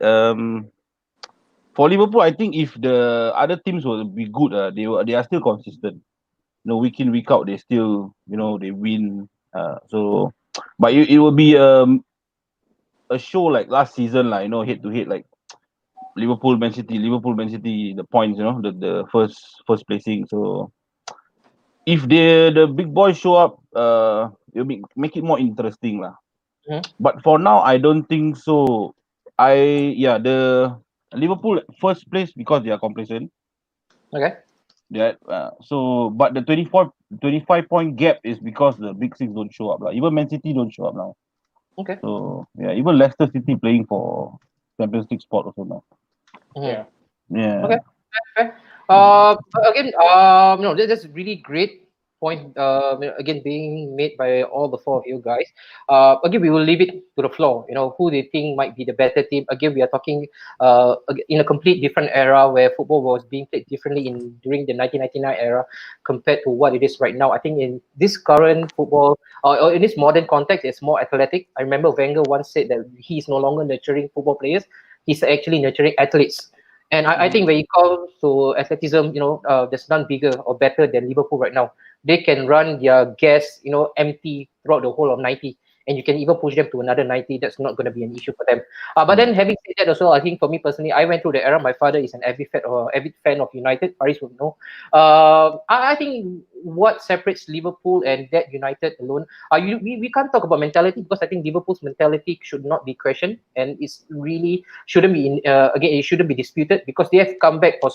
For Liverpool, I think if the other teams will be good, they are still consistent. You know, week in week out, they still, you know, they win. So, but it will be a show like last season, like, you know, head to head, like Liverpool, Man City, the points, you know, the first placing. So if the big boys show up, it'll make it more interesting lah. Mhm. But for now, I don't think so. The Liverpool first place because they are complacent. Okay. Yeah. But the 25 point gap is because the big six don't show up lah. Even Man City don't show up now. Okay. So yeah, even Leicester City playing for Champions League spot also now. Mhm. Yeah. Yeah. Okay. Fair. Again, no, that's really great point. Again, being made by all the four of you guys. Again, we will leave it to the floor. You know, who they think might be the better team. Again, we are talking in a complete different era where football was being played differently during the 1999 era compared to what it is right now. I think in this current football, or in this modern context, it's more athletic. I remember Wenger once said that he's no longer nurturing football players; he's actually nurturing athletes. And I think when it comes to athleticism, you know, there's none bigger or better than Liverpool right now. They can run their gas, you know, empty throughout the whole of 90, and you can even push them to another 90. That's not going to be an issue for them. But then having said that also, I think for me personally, I went through the era. My father is an avid fan of United. Paris would know. I think what separates Liverpool and that United alone, we can't talk about mentality because I think Liverpool's mentality should not be questioned, and it's really shouldn't be again, it shouldn't be disputed because they have come back for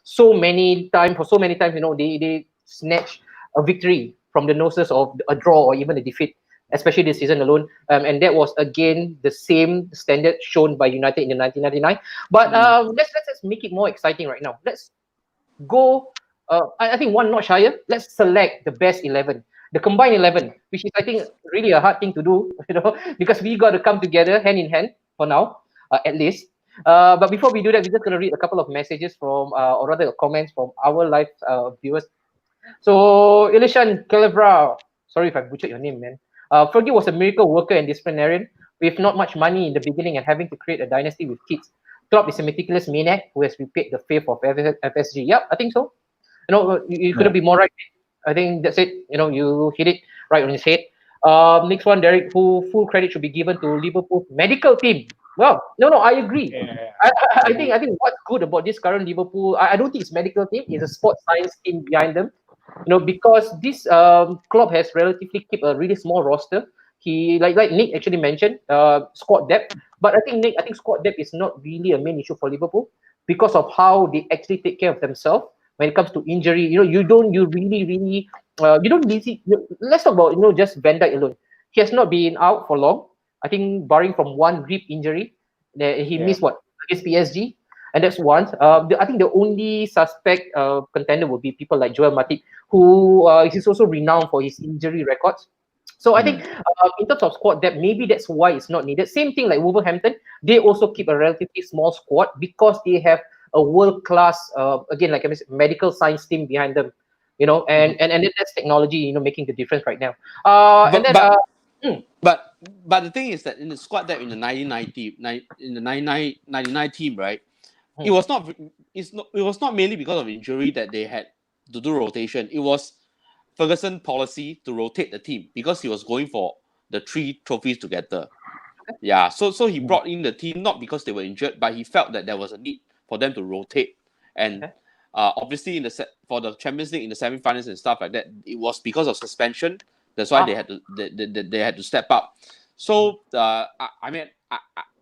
so many times. For so many times, you know, they snatch a victory from the noses of a draw or even a defeat, especially this season alone. And that was again the same standard shown by United in the 1999. But let's make it more exciting right now. Let's go. I think one notch higher. Let's select the best 11, the combined 11, which is I think really a hard thing to do, you know, because we got to come together hand in hand for now, at least. But before we do that, we're just gonna read a couple of messages from, or rather, comments from our live viewers. So Ilishan Calabra, sorry if I butchered your name, man. Fergie was a miracle worker and disciplinarian with not much money in the beginning and having to create a dynasty with kids. Klopp is a meticulous maniac who has repaid the faith of FSG. Yep, I think so. You know, you couldn't be more right. I think that's it. You know, you hit it right on his head. Next one, Derek, who full credit should be given to Liverpool's medical team. Well, no, I agree. Yeah. I think what's good about this current Liverpool, I don't think it's medical team, it's a sports science team behind them. You know, because this club has relatively kept a really small roster. he like Nick actually mentioned squad depth, but I think squad depth is not really a main issue for Liverpool because of how they actually take care of themselves when it comes to injury. You really you don't really. Let's talk about just Van Dijk alone. He has not been out for long. I think barring from one rib injury, he Yeah. missed what against PSG, and that's one. I think the only suspect contender would be people like Joel Matip, who is also renowned for his injury records. So I think in terms of squad depth, maybe that's why it's not needed. Same thing like Wolverhampton, they also keep a relatively small squad because they have a world class, again, like I mentioned, medical science team behind them. And that's technology, making the difference right now. And But then but mm, but the thing is that in the squad depth in the 99 team, right? It mm, was not. It was not mainly because of injury that they had to do rotation. It was Ferguson policy to rotate the team because he was going for the 3 trophies together. Yeah, so he brought in the team not because they were injured, but he felt that there was a need for them to rotate. And okay. obviously, for the Champions League in the semi-finals and stuff like that, it was because of suspension. That's why they had to step up. So I mean,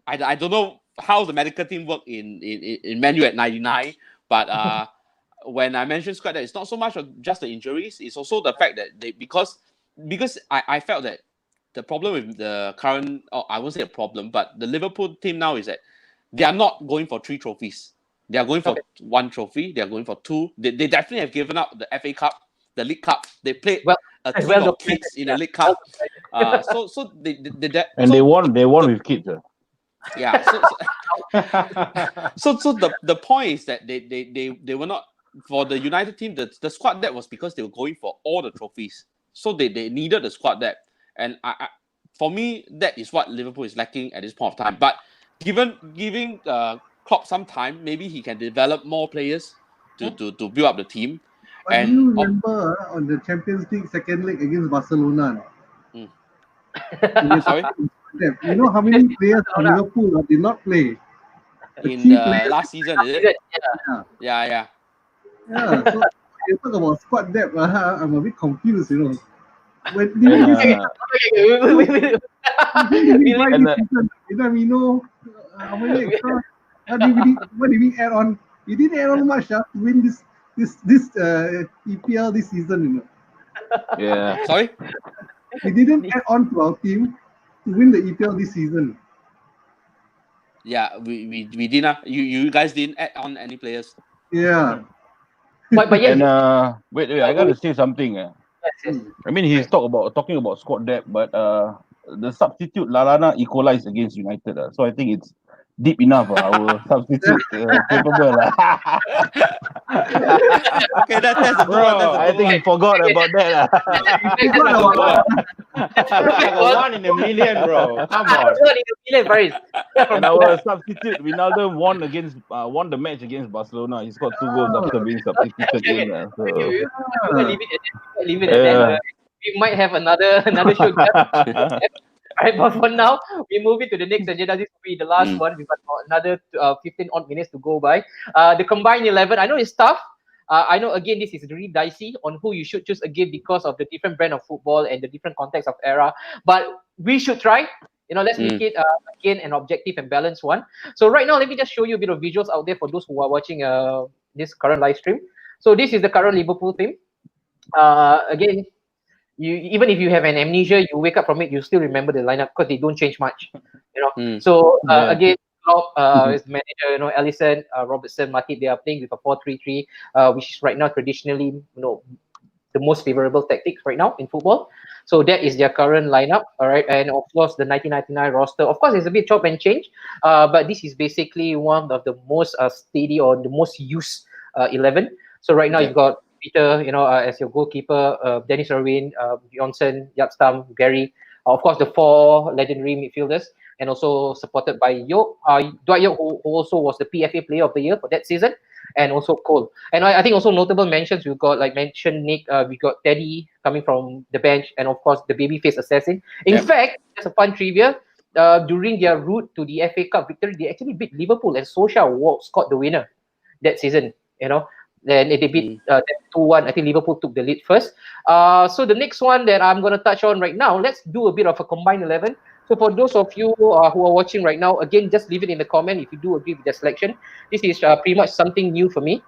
I don't know how the medical team worked in Man U at 99, but when I mentioned squad, that it's not so much of just the injuries. It's also the fact that because I felt that the problem with the current, or I won't say a problem, but the Liverpool team now is that they are not going for 3 trophies. They are going for Okay. 1 trophy. They are going for 2. They definitely have given up the FA Cup, the League Cup. They played Well, a team well of documented. kids in the Yeah. League Cup. So And they won with kids. yeah. So the point is that they were not, for the United team. The squad depth was because they were going for all the trophies. So they needed the squad depth, and for me that is what Liverpool is lacking at this point of time. But giving Klopp some time, maybe he can develop more players to build up the team. But do And you remember on the Champions League second leg against Barcelona? mm, When you're sorry, talking about depth, you know how many players from Liverpool did not play? The in key the players. last season, is it? Yeah. Yeah. Yeah, so you talk about squad depth, I'm a bit confused, When did And we just Okay. who did we buy and this season? Minamino, how many extra? What did we add on? We didn't add on much to win this EPL this season, yeah, Sorry. We didn't add on to our team to win the EPL this season. Yeah, we didn't. You guys didn't add on any players. Yeah. But yeah, and wait, I gotta say something. yes, yes. Hmm. I mean, he's talking about squad depth, but the substitute Lalana equalized against United. So I think it's deep enough. Our substitute capable. Okay, that's a good one. That's a I good think one. he forgot about that. You forgot about That's like a 1 in a million, bro. Come on. One in a million, Faris. And our substitute Ronaldo won the match against Barcelona. He scored 2 goals after being substituted Okay. in. Okay, So we might leave it at that. We might leave it at that. yeah. We might have another show. Right, but for now, we move it to the next agenda. This will be the last one. We've got another 15 odd minutes to go by. The combined 11. I know it's tough. I know, again, this is really dicey on who you should choose again because of the different brand of football and the different context of era. But we should try. Let's make it again an objective and balanced one. So right now, let me just show you a bit of visuals out there for those who are watching this current live stream. So this is the current Liverpool team. Again, you even if you have an amnesia, you wake up from it, you still remember the lineup because they don't change much. So Yeah. again, Klopp is the manager. Alisson, Robertson, Matip, they are playing with a 4-3-3, which is right now traditionally the most favorable tactics right now in football. So that is their current lineup. All right, and of course the 1999 roster. Of course, it's a bit chop and change, but this is basically one of the most steady or the most used 11. So right now Yeah. you've got Peter, as your goalkeeper, Dennis Irwin, Johnson, Yapstam, Gary. Of course, the 4 legendary midfielders, and also supported by Dwight York, who also was the PFA Player of the Year for that season, and also Cole. And I think also notable mentions, we've got, like mentioned Nick, we got Teddy coming from the bench, and of course the babyface assassin. In Yep. fact, just a fun trivia, during their route to the FA Cup victory, they actually beat Liverpool, and Solskjaer scored the winner that season. Then they beat 2-1. I think Liverpool took the lead first. So the next one that I'm going to touch on right now, let's do a bit of a combined 11. So for those of you who are watching right now, again, just leave it in the comment if you do agree with the selection. This is pretty much something new for me.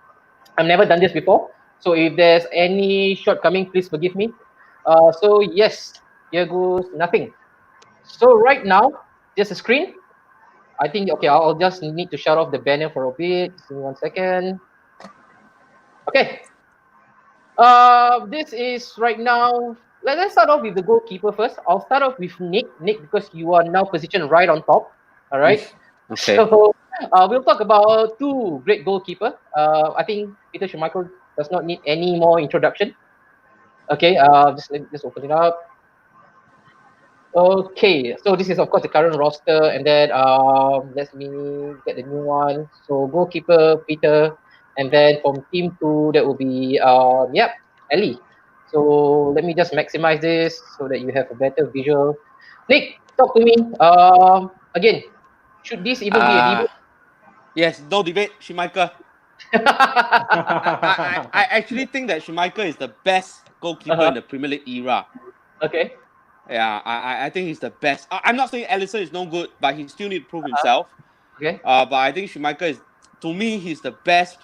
I've never done this before. So if there's any shortcoming, please forgive me. So yes, here goes nothing. So right now, just a screen. I think, okay, I'll just need to shut off the banner for a bit. Just give me 1 second. Okay. This is right now. Let's start off with the goalkeeper first. I'll start off with Nick. Nick, because you are now positioned right on top. All right. Okay. So we'll talk about two great goalkeeper. I think Peter Schmeichel does not need any more introduction. Okay. Just open it up. Okay, so this is of course the current roster, and then let me get the new one. So goalkeeper Peter, and then from team two that will be Ellie. So let me just maximize this so that you have a better visual. Nick, talk to me. Again, should this even be a debate? Yes, no debate, Schmeichel. I actually think that Schmeichel is the best goalkeeper in the Premier League era. Okay. Yeah, I think he's the best. I'm not saying Alisson is no good, but he still need to prove himself. Okay. But I think Schmeichel is, to me, he's the best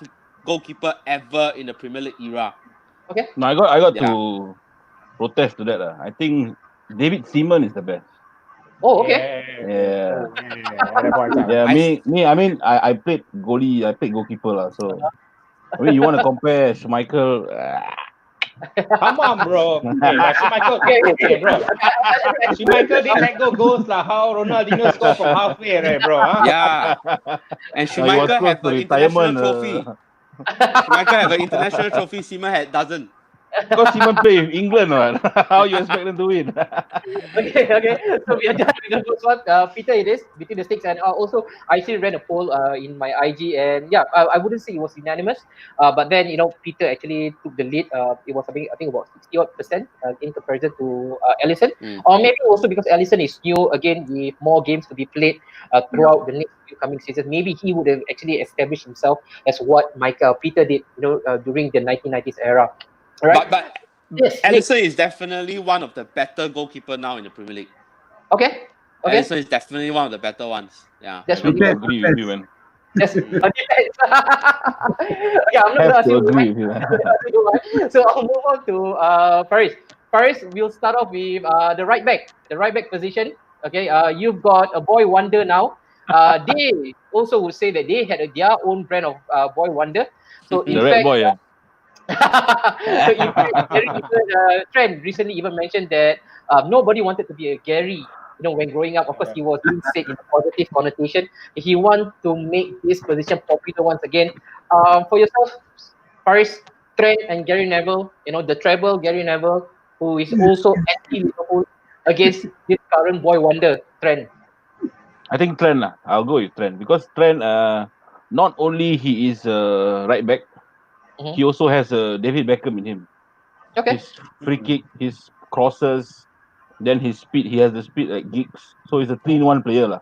goalkeeper ever in the Premier League era. Okay. No, I got to protest to that. I think David Seaman is the best. Oh, okay. Yeah. Yeah. I played goalie, I played goalkeeper lah. So I mean, you want to compare Schmeichel? Come on, bro. Hey, Schmeichel, okay, bro. Schmeichel did let go goals like how Ronaldinho scored from halfway, right, bro? Huh? Yeah. And Schmeichel close have to an international retirement, trophy. Schmeichel have an international trophy. Seaman doesn't. Because Seaman play with England, right? How you expect them to win? Okay. So we are done with the first one. Peter, it is between the sticks, and also I actually ran a poll in my IG, and yeah, I wouldn't say it was unanimous, but then Peter actually took the lead. It was I think about 60% in comparison to Alisson, or maybe also because Alisson is new again with more games to be played throughout the next few coming seasons. Maybe he would have actually established himself as what Peter did, during the 1990s era. Right. But Yes, Alisson is definitely one of the better goalkeeper now in the Premier League. Okay. Alisson is definitely one of the better ones. Yeah. That's I have really to agree with you, man. That's okay. I'm not going to Have ask to you. agree with you. So I'll move on to Faris. Faris, we'll start off with the right back position. Okay, you've got a boy wonder now. They also would say that they had their own brand of boy wonder. So in The red fact, boy, yeah. so in fact, Gary Trent recently even mentioned that nobody wanted to be a Gary. When growing up, of course, he was being said in a positive connotation. He wants to make this position popular once again. For yourself, Faris, Trent, and Gary Neville, the treble Gary Neville, who is also anti-Liverpool against this current boy wonder, Trent. I think Trent lah. I'll go with Trent because Trent, not only he is right back, Mhm. he also has David Beckham in him. Okay. His free kick, his crosses, then his speed. He has the speed like Giggs. So he's a 3-in-1 player lah.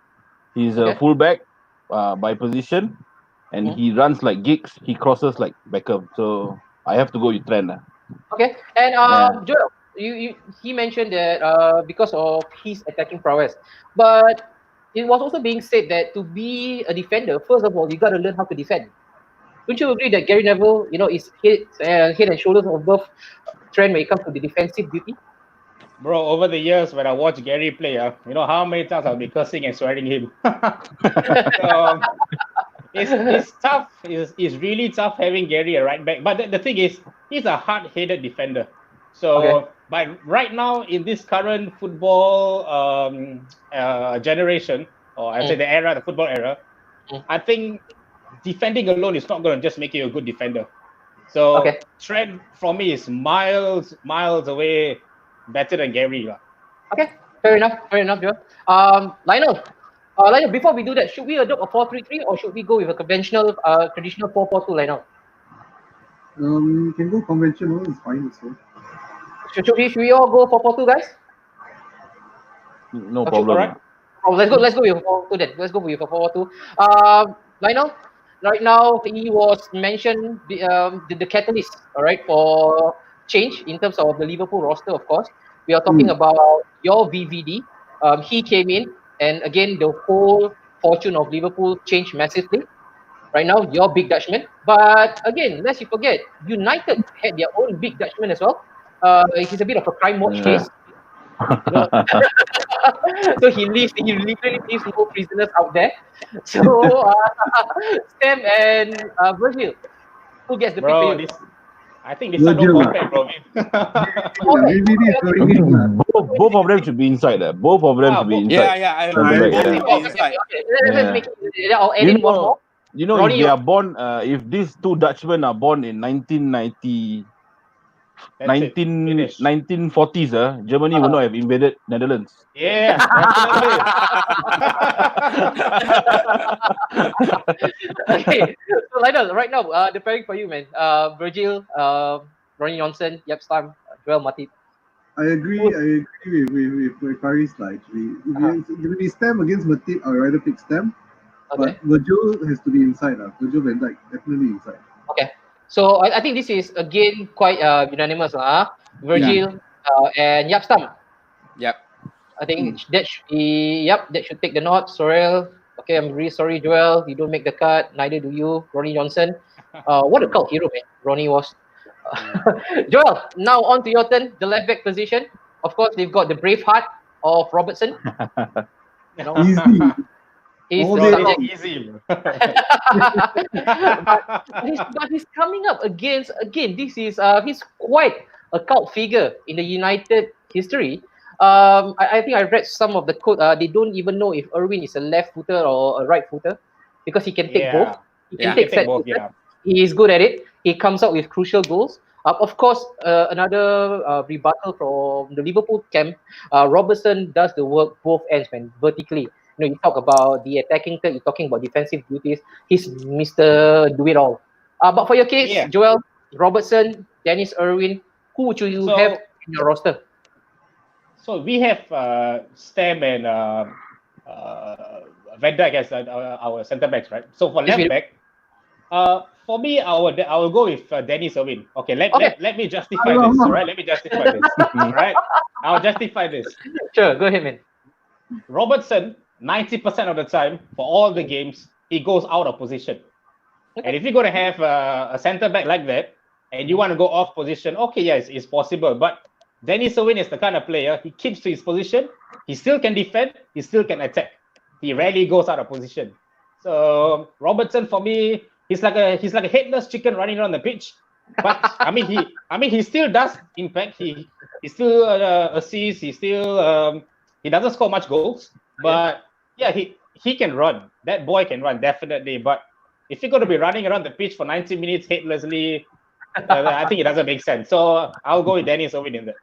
He's a Okay. fullback by position, and Mhm. he runs like Giggs. He crosses like Beckham. So I have to go with Trent lah. Okay. And Yeah. Joel, he mentioned that because of his attacking prowess, but it was also being said that to be a defender, first of all, you got to learn how to defend. Don't you agree that Gary Neville, is head and shoulders above Trent when it comes to the defensive duty? Bro, over the years when I watch Gary play, you know how many times I'll be cursing and swearing him. So, it's tough. It's really tough having Gary a right back. But the thing is, he's a hard-headed defender. So, Okay. but right now in this current football generation, or I say the football era, I think defending alone is not going to just make you a good defender. So Okay. Trent for me is miles away better than Gary. Okay, fair enough, Joel. Lionel, before we do that, should we adopt a 4-3-3 or should we go with a conventional, traditional 4-4-2, Lionel? You can go conventional. It's fine as well. Should we all go 4-4-2, guys? No Okay, problem. alright. Oh, let's go with 4-4-2 then. Let's go with 4-4-2. Lionel, right now he was mentioned the catalyst, all right, for change in terms of the Liverpool roster. Of course, we are talking Mm. about your VVD. He came in, and again the whole fortune of Liverpool changed massively. Right now, your big Dutchman, but again, lest you forget, United had their own big Dutchman as well. He's a bit of a crime watch Yeah. case, you know. So he literally leaves no prisoners out there. So Sam and Virgil, who gets the pick for Bro, you? I think this one no Virgil lah. compare, bro. VVD is going I in lah. think both of them should be inside. Both of them Ah, should be both. inside. Yeah, I Centre agree. back, Both yeah. should Oh, be inside. okay. Let's Yeah. make it. I'll add You in one more. know, if Ronnie they are Johnson. born, if these two Dutchmen are born in That's it. Finish. 1940s, Germany would not have invaded Netherlands. Yeah, definitely. Okay, so Lionel, right now, the pairing for you, man. Virgil, Ronnie Johnson, Yep Stam, Joel Matip. I agree with Faris lah actually. If we Stam against Matip, I'd rather pick Stam. Okay. But Virgil has to be inside. Virgil van Dijk definitely inside. Okay. So I think this is again quite unanimous, Virgil and Yap Stam. Yep. I think that should be that should take the nod. Sorel. Okay, I'm really sorry, Joel. You don't make the cut. Neither do you, Ronnie Johnson. What a cult hero, man. Ronnie was. Joel, now on to your turn. The left back position. Of course, they've got the brave heart of Robertson. You know, Easy. he's All the day subject. long. Easy. But he's coming up against again. This is he's quite a cult figure in the United history. I think I read some of the quote. They don't even know if Irwin is a left footer or a right footer because he can take both. He can Yeah. take set both, pieces. yeah. He is good at it. He comes out with crucial goals. Of course, another rebuttal from the Liverpool camp. Robertson does the work both ends, man, vertically. You know, you talk about the attacking third, you're talking about defensive duties. He's Mr. Do It All. But for your case, Yeah. Joel, Robertson, Dennis Irwin, who would you So- have in your roster? So we have Stam and Van Dijk as our centre backs, right? So for Yes, we left do. back, for me, I will go with Dennis Irwin. Okay, let me justify this. All right, let me justify this. All right, I'll justify this. Sure, go ahead, man. Robertson, 90% of the time for all the games, he goes out of position. And if you're going to have a centre back like that, and you want to go off position, okay, yes, it's possible. But Dennis Irwin is the kind of player, he keeps to his position, he still can defend, he still can attack. He rarely goes out of position. So Robertson, for me, he's like a headless chicken running around the pitch. But he still does impact. He still assists. He still he doesn't score much goals. But yeah, he can run. That boy can run definitely. But if you're going to be running around the pitch for 90 minutes headlessly, I think it doesn't make sense. So I'll go with Dennis Irwin in there.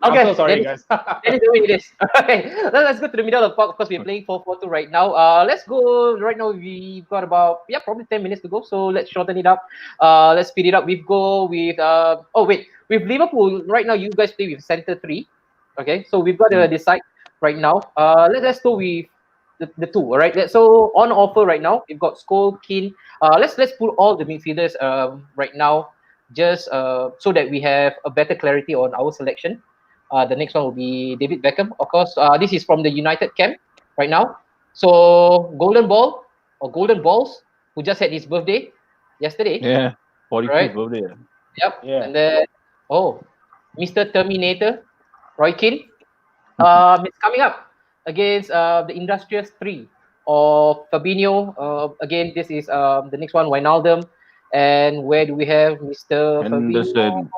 Okay, I'm so sorry, Dennis- guys. That is the way it is. Okay, let's go to the middle of the park. Of course, we're playing 4-4-2 right now. Let's go right now. We've got about probably 10 minutes to go. So let's shorten it up. Let's speed it up. We go with with Liverpool right now. You guys play with center three. Okay, so we've got to decide right now. Let's go with the two. All right. So on offer right now, we've got Skull, Keane. Let's put all the midfielders right now, just so that we have a better clarity on our selection. The next one will be David Beckham. Of course, this is from the United camp right now. So Golden Ball or Golden Balls, who just had his birthday yesterday. Yeah, 45th Right. birthday. Yep. Yeah. And then Mr. Terminator, Roy Keane, is coming up against the Industrious 3 of Fabinho. Again, this is the next one, Wijnaldum. And where do we have Mr. Henderson.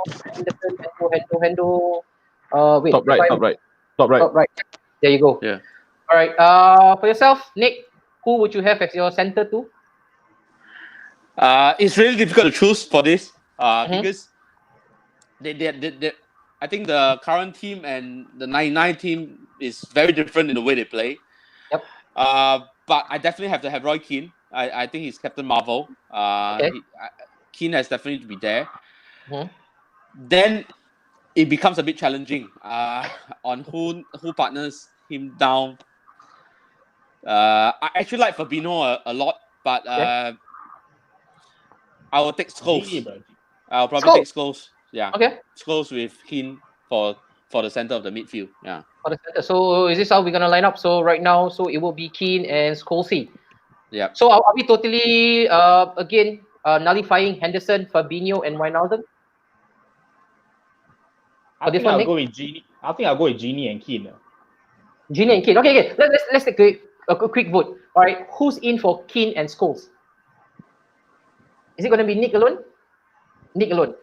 Fabinho? Hendo. Wait, Top right, top right. Top right. Top right. There you go. Yeah. All right. For yourself, Nick, who would you have as your center two? It's really difficult to choose for this Mhm. because they I think the current team and the 99 team is very different in the way they play. Yep. But I definitely have to have Roy Keane. I think he's Captain Marvel. Okay. Keane has definitely to be there. Mhm. Then it becomes a bit challenging on who partners him down. I actually like Fabinho a lot, but I will take Scholes. Genie, bro. I'll probably take Scholes. Yeah. Okay. Scholes with Keane for the center of the midfield. Yeah. For the center. So is this how we're gonna line up? So right now, so it will be Keane and Scholesy. Yeah. So are we totally again nullifying Henderson, Fabinho, and Wijnaldum? I this think one, I'll Nick? go with Genie. I think I'll go with Genie and Keane. Genie and Keane. Okay. Let's take a quick vote. All right, who's in for Keane and Scholes? Is it gonna be Nick alone? Nick alone.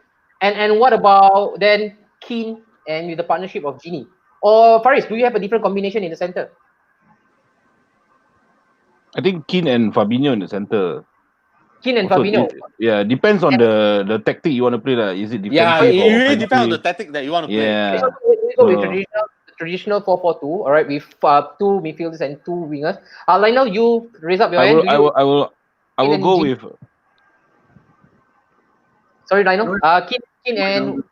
And what about then Keane and with the partnership of Genie? Or Faris, do you have a different combination in the center? I think Keane and Fabinho in the center. Keane and Also, Fabinho. depends on the tactic you want to play. Is it Yeah, defensive it or really depends on the offensive? tactic that you want to play. Yeah. So we go with So- traditional 4-4-2. All right, with two midfielders and two wingers. Lionel, you raise up your I hand. will, Do I you- will, I will, I will and go Genie? with Sorry, Lionel. Keane and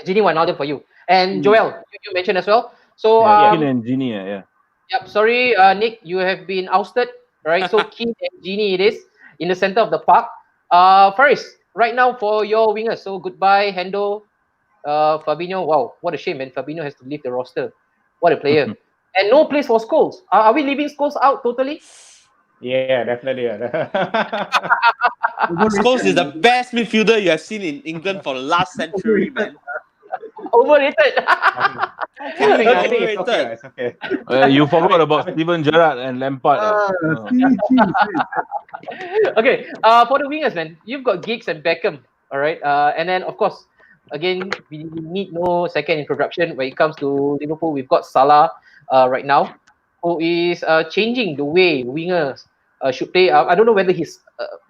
Genie Wijnaldum for you. And Joel, you mentioned as well. So Keane and Genie. Yeah. yep. Sorry, Nick, you have been ousted. Right. So Keane and Genie it is in the center of the park. Faris, right now for your wingers. So goodbye, Hendo, Fabinho. Wow, what a shame, man. Fabinho has to leave the roster. What a player. And no place for Scholes. Are we leaving Scholes out totally? Yeah, definitely. Scholes is the best midfielder you have seen in England for the last century, man. Overrated. I think it's okay. It's okay. You forgot about Steven Gerrard and Lampard. Okay. For the wingers, man, you've got Giggs and Beckham. All right. And then of course, again, we need no second introduction when it comes to Liverpool. We've got Salah right now, who is changing the way wingers should play. I don't know whether he's,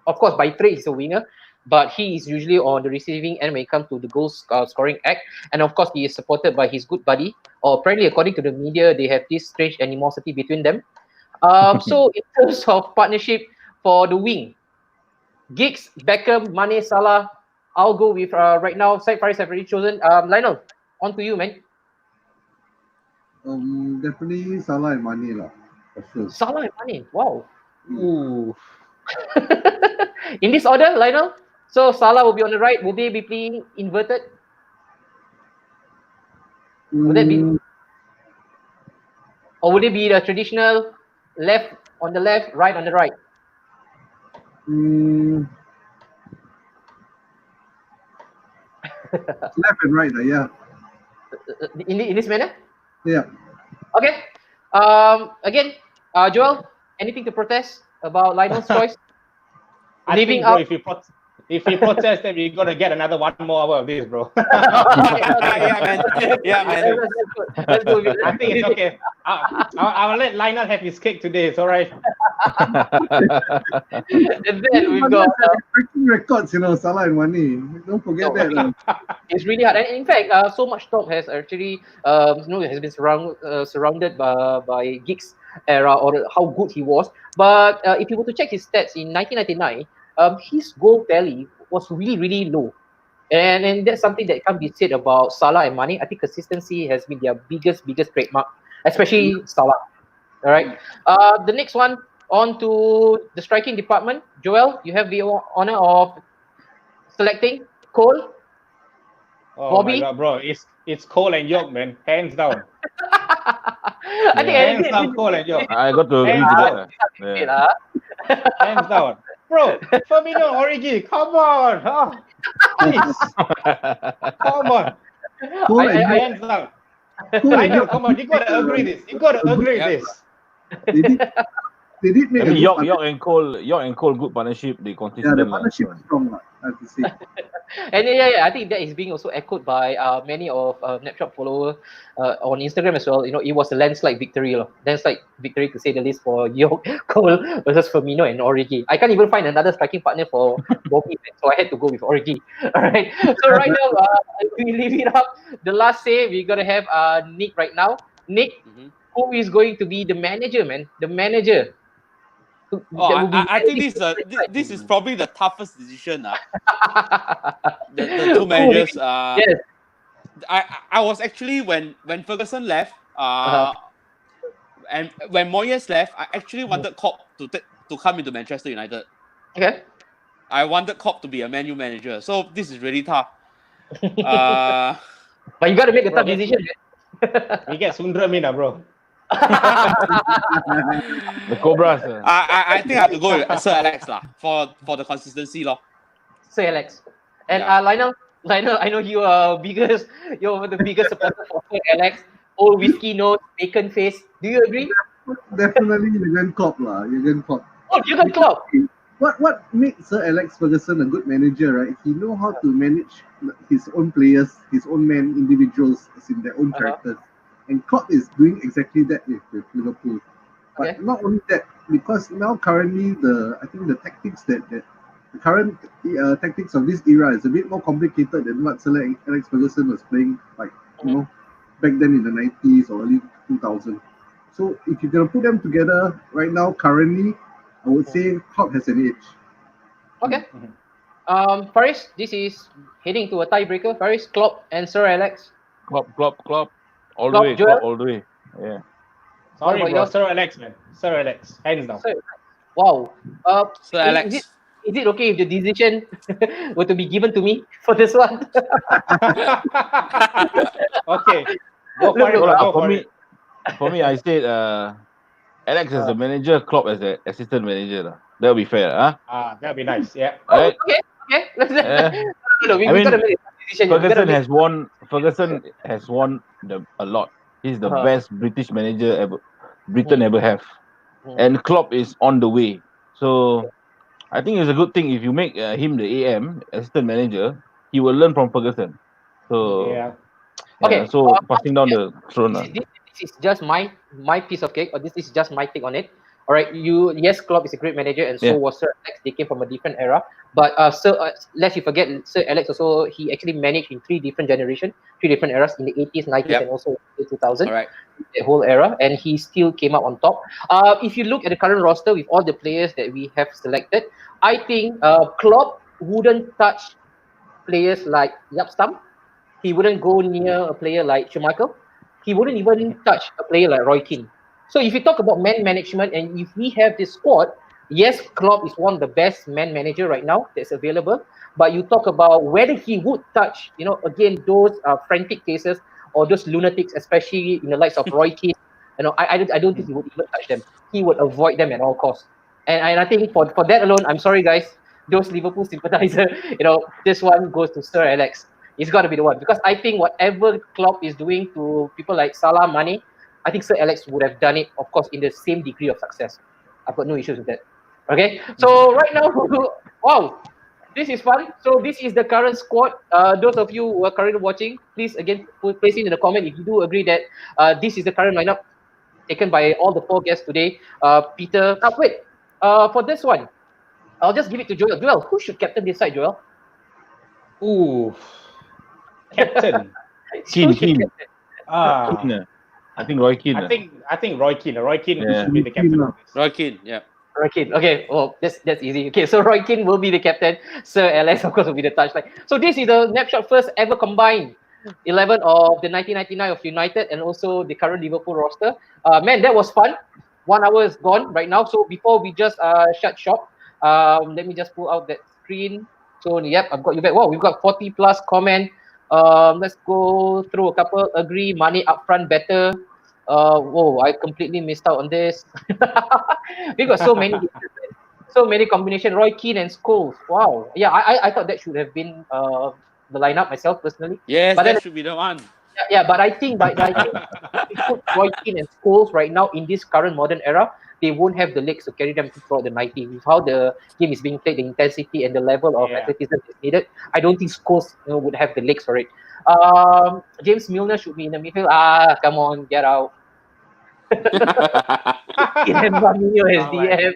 of course, by trade he's a winger, but he is usually on the receiving end when it comes to the goal scoring act. And of course, he is supported by his good buddy. Or apparently, according to the media, they have this strange animosity between them. So in terms of partnership for the wing, Giggs, Beckham, Mane, Salah. I'll go with right now. Side Faris have already chosen. Lionel, on to you, man. Definitely Salah and Mane lah, for sure. Salah and Mane. Wow. Ooh. In this order, Lionel. So Salah will be on the right. Will they be playing inverted? Would that be, or would it be the traditional left on the left, right on the right? Left and right, yeah. In this manner? Yeah. Okay. Again, Joel, anything to protest about Lionel's choice? I Leaving think, bro, out. if we protest, then we're gonna get another 1 more hour of this, bro. Yeah, man. Yeah, man. Let's go with I think it's okay. I'll let Lionel have his cake today. It's all right. And then we've got. Breaking records, Salah and Mane. Don't forget that. It's really hard, and in fact, so much talk has actually, has been surrounded by Giggs era or how good he was. But if you were to check his stats in 1999, his goal tally was really, really low. And that's something that can't be said about Salah and Mane. I think consistency has been their biggest trademark, especially Salah. All right. The next one, on to the striking department. Joel, you have the honor of selecting Cole. Oh Bobby? my god, bro! It's Cole and York, man, hands down. I think Hands down, Cole and York. I got to agree to that. Hands down, bro. Firmino, Origi, come on, please, come on. Hands down. I know, come on, you gotta agree this. You gotta agree this. They did make I mean, a York good and Cole, good partnership. They Yeah, consistent. the partnership is strong, I have to say. And yeah, I think that is being also echoed by many of Napshot followers on Instagram as well. It was a landslide victory, landslide victory to say the least for York, Cole versus Firmino and Origi. I can't even find another striking partner for Bobby, so I had to go with Origi. All right. So right now, we leave it up. The last say we're gonna have Nick right now. Nick, who is going to be the manager, man? The manager. I think this is probably the toughest decision. The two managers. Yes. I was actually when Ferguson left, and when Moyes left, I actually wanted Klopp to come into Manchester United. Okay. I wanted Klopp to be a Man U manager, so this is really tough. Uh, But you got to make a Bro, tough decision. we get Sundram in, bro. The Cobras. I think I have to go with Sir Alex lah for the consistency lah. Sir Alex. And Yeah. Lionel, I know you're the biggest supporter for Sir Alex. Old whiskey nose, bacon face. Do you agree? Definitely Jurgen Klopp lah. Jurgen Klopp. Oh, you got Klopp. What made Sir Alex Ferguson a good manager, right? He know how to manage his own players, his own men, individuals, as in their own characters. And Klopp is doing exactly that with Liverpool. But Okay. not only that, because now currently I think the tactics the current tactics of this era is a bit more complicated than what Sir Alex Ferguson was playing, like back then in the 90s or early 2000s. So if you're gonna put them together right now, currently, I would say Klopp has an edge. Okay. Faris, this is heading to a tiebreaker. Faris, Klopp, and Sir Alex. Klopp. All the Klopp, way, Joel? Klopp, all the way. Yeah. Sorry, What about bro. yours? Sir Alex, man. Sir Alex. Hands down. Sir, wow. Sir Alex. Is it okay if the decision were to be given to me for this one? Okay. Go for it, Look, bro. Well, Go for it. for me, I said Alex as the manager, Klopp as the assistant manager. That'll be fair, huh? That'd be nice. Yeah. Right? Okay. Yeah. No, we I mean, gotta make a decision. Ferguson has won a lot. He's the best British manager Britain ever have. And Klopp is on the way. So I think it's a good thing if you make him the AM assistant manager, he will learn from Ferguson. So Yeah. Okay, so passing down the throne. This is just my piece of cake, or this is just my take on it. All right, yes, Klopp is a great manager, and so Yeah. was Sir Alex. They came from a different era, but lest you forget, Sir Alex also he actually managed in three different eras in the 80s, 90s, Yep. and also the 2000s. All right. The whole era, and he still came out on top. If you look at the current roster with all the players that we have selected, I think Klopp wouldn't touch players like Yap Stam. He wouldn't go near a player like Schmeichel. He wouldn't even touch a player like Roy Keane. So if you talk about man management, and if we have this squad, yes, Klopp is one of the best man manager right now that's available. But you talk about whether he would touch, again, those frantic cases or those lunatics, especially in the likes of Roy Keane. I don't think he would even touch them. He would avoid them at all costs. And I think for that alone, I'm sorry guys, those Liverpool sympathizer, this one goes to Sir Alex. He's got to be the one, because I think whatever Klopp is doing to people like Salah, Mane, I think Sir Alex would have done it, of course, in the same degree of success. I've got no issues with that. Okay, so right now, wow, this is fun. So this is the current squad. Those of you who are currently watching, please again place in the comment if you do agree that this is the current lineup taken by all the four guests today. Peter, wait, for this one, I'll just give it to Joel. Joel, who should captain this side, Joel? Ooh. Captain. Keane. Keane. I think Roy Keane. I think Roy Keane. Roy Keane Yeah. should be the captain of this. Roy Keane. Yeah. Roy Keane. Okay, well, that's easy. Okay, so Roy Keane will be the captain. Sir Alex, of course, will be the touchline. So this is the Napshot first ever combined 11 of the 1999 of United and also the current Liverpool roster. Man, that was fun. 1 hour is gone right now. So before we just shut shop, let me just pull out that screen. So yep, I've got you back. Wow, we've got 40 plus comment. Let's go through a couple. Agree, money upfront better. Whoa, I completely missed out on this. We got so many combination. Roy Keane and Scholes. Wow. Yeah, I thought that should have been the lineup myself personally. Yes, But that then- should be the one. Yeah, but I think if we put Roy Keane and Scholes right now in this current modern era, they won't have the legs to carry them throughout the 90s. With how the game is being played, the intensity and the level of athleticism is needed, I don't think Scholes would have the legs for it. James Milner should be in the midfield. Come on, get out. Fabinho as DM.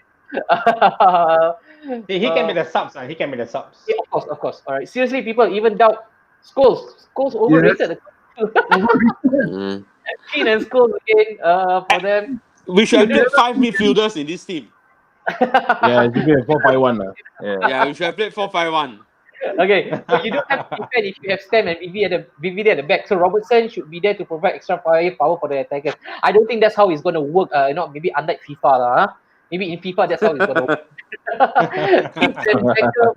He can be the subs. He can be the subs. Yeah, of course. All right. Seriously, people even doubt Scholes. Scholes overrated. Keane and Scholes again for them. We should have played 5 midfielders in this team. Yeah, it should be a 4-5-1. Yeah, we should have played 4-5-1. Okay, so you don't have to defend if you have Stem and VVD at the back. So Robertson should be there to provide extra firepower for the attackers. I don't think that's how it's going to work. Maybe unlike FIFA. Maybe in FIFA, that's how it's gonna work. Giggs and Beckham,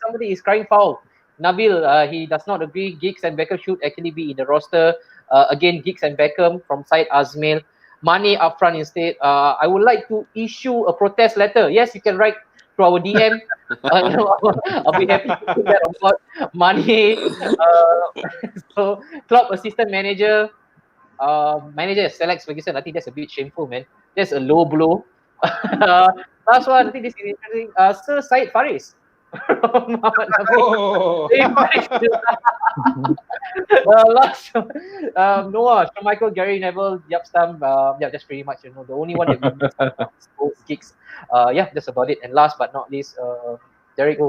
somebody is crying foul. Nabil, he does not agree. Giggs and Beckham should actually be in the roster. Again, Giggs and Beckham from side Azmail. Mane up front instead. I would like to issue a protest letter. Yes, you can write to our DM. I'll be happy to put that on board. Mane, so club assistant manager, manager is Alex Ferguson. I think that's a bit shameful, man. That's a low blow. Last one, I think this is interesting. Sir Syed Faris. Oh. Last Noah, Shawn Michael, Gary Neville, Yapstam. That's pretty much the only one that we missed was Kicks. That's about it. And last but not least, Derek.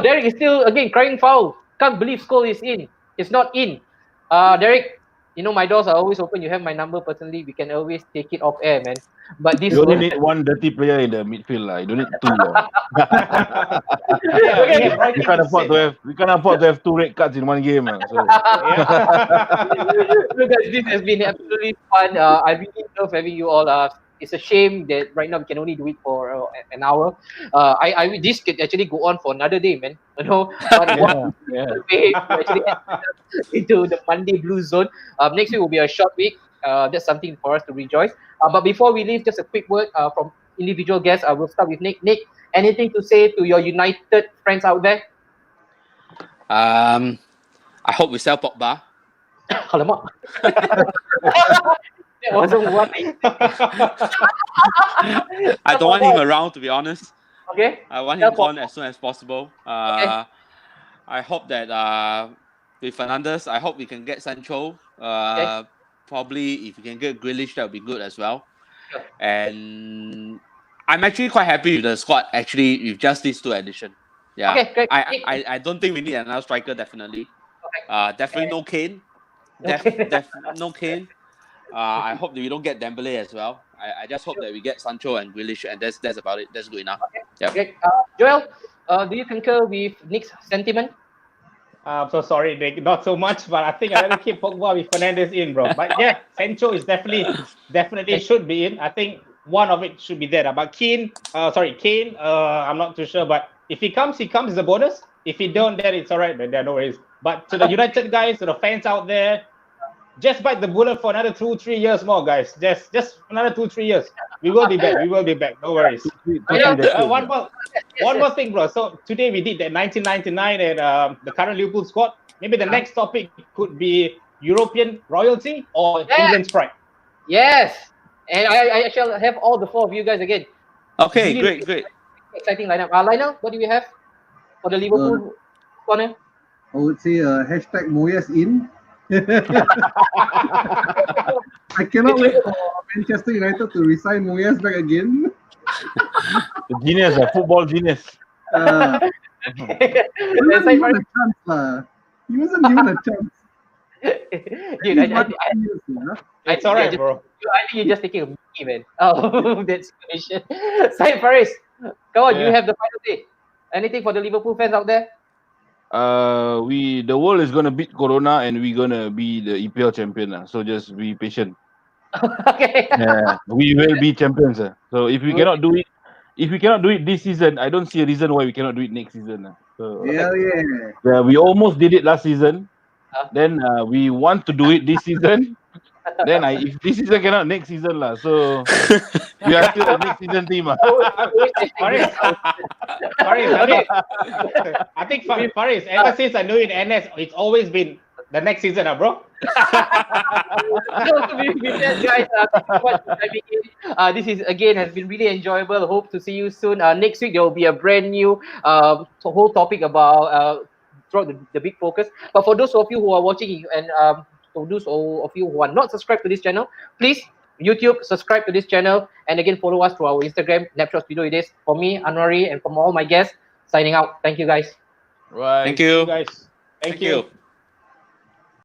Derek is still again crying foul. Can't believe Skull is in. It's not in. Derek, my doors are always open. You have my number personally. We can always take it off air, man. But this You only need one dirty player in the midfield, lah. You don't need two. We can't afford to have 2 red cards in one game. So. So guys, this has been absolutely fun. I really love having you all. It's a shame that right now we can only do it for an hour. This could actually go on for another day, man. But way to actually into the Monday Blue Zone. Next week will be a short week. That's something for us to rejoice. But before we leave, just a quick word from individual guests. I will start with Nick. Nick, anything to say to your United friends out there? I hope we sell Pogba. Alamak. That wasn't what I don't want him around, to be honest. Okay. I want him gone as soon as possible. I hope that with Fernandes, I hope we can get Sancho. Probably if we can get Grealish, that would be good as well. Sure. And I'm actually quite happy with the squad, actually, with just these 2 additions. Yeah. Okay, great. I don't think we need another striker, definitely. Okay. Definitely no Kane. No Kane. I hope that we don't get Dembele as well. I just hope that we get Sancho and Grealish, and that's about it. That's good enough. Okay. Yeah. Great. Joel, do you concur with Nick's sentiment? I'm so sorry, Nick. Not so much, but I think I better keep Pogba with Fernandes in, bro. But yeah, Sancho is definitely should be in. I think one of it should be there. But Kane, I'm not too sure. But if he comes as a bonus. If he don't, then it's all right, man. There are no worries. But to the United guys, to the fans out there, just bite the bullet for another 2-3 years more, guys. Just another 2-3 years. We will be back. No worries. One more thing, bro. So today we did that 1999 and the current Liverpool squad. Maybe the next topic could be European royalty or England's pride. Yes. And I shall have all the 4 of you guys again. Okay, great. Exciting lineup. Lionel, what do you have for the Liverpool corner? I would say hashtag Moyes in. I cannot wait for Manchester United to resign Moyes back again. The genius, a football genius. He wasn't given a chance, lah. He wasn't given a chance. Dude, It's all right, bro. I think you're just taking a mickey, man. Oh, that situation. Syed Faris, come on, you have the final say. Anything for the Liverpool fans out there? The world is gonna beat Corona and we're gonna be the EPL champion. So just be patient. Okay. Yeah, we will be champions. So if we cannot do it this season, I don't see a reason why we cannot do it next season. So yeah, we almost did it last season. Then we want to do it this season. Then if this season cannot, next season lah. So we are still the next season team. Faris, I think Faris, ever since I knew you in NS, it's always been the next season, bro. Guys, this is again has been really enjoyable. Hope to see you soon. Next week there will be a brand new whole topic about throughout the big focus. But for those of you who are watching and for those of you who are not subscribed to this channel, please YouTube subscribe to this channel, and again follow us through our Instagram, Napshot Studio. It is for me, Anwari, and from all my guests signing out. Thank you guys. Right. Thank you guys. Thank you.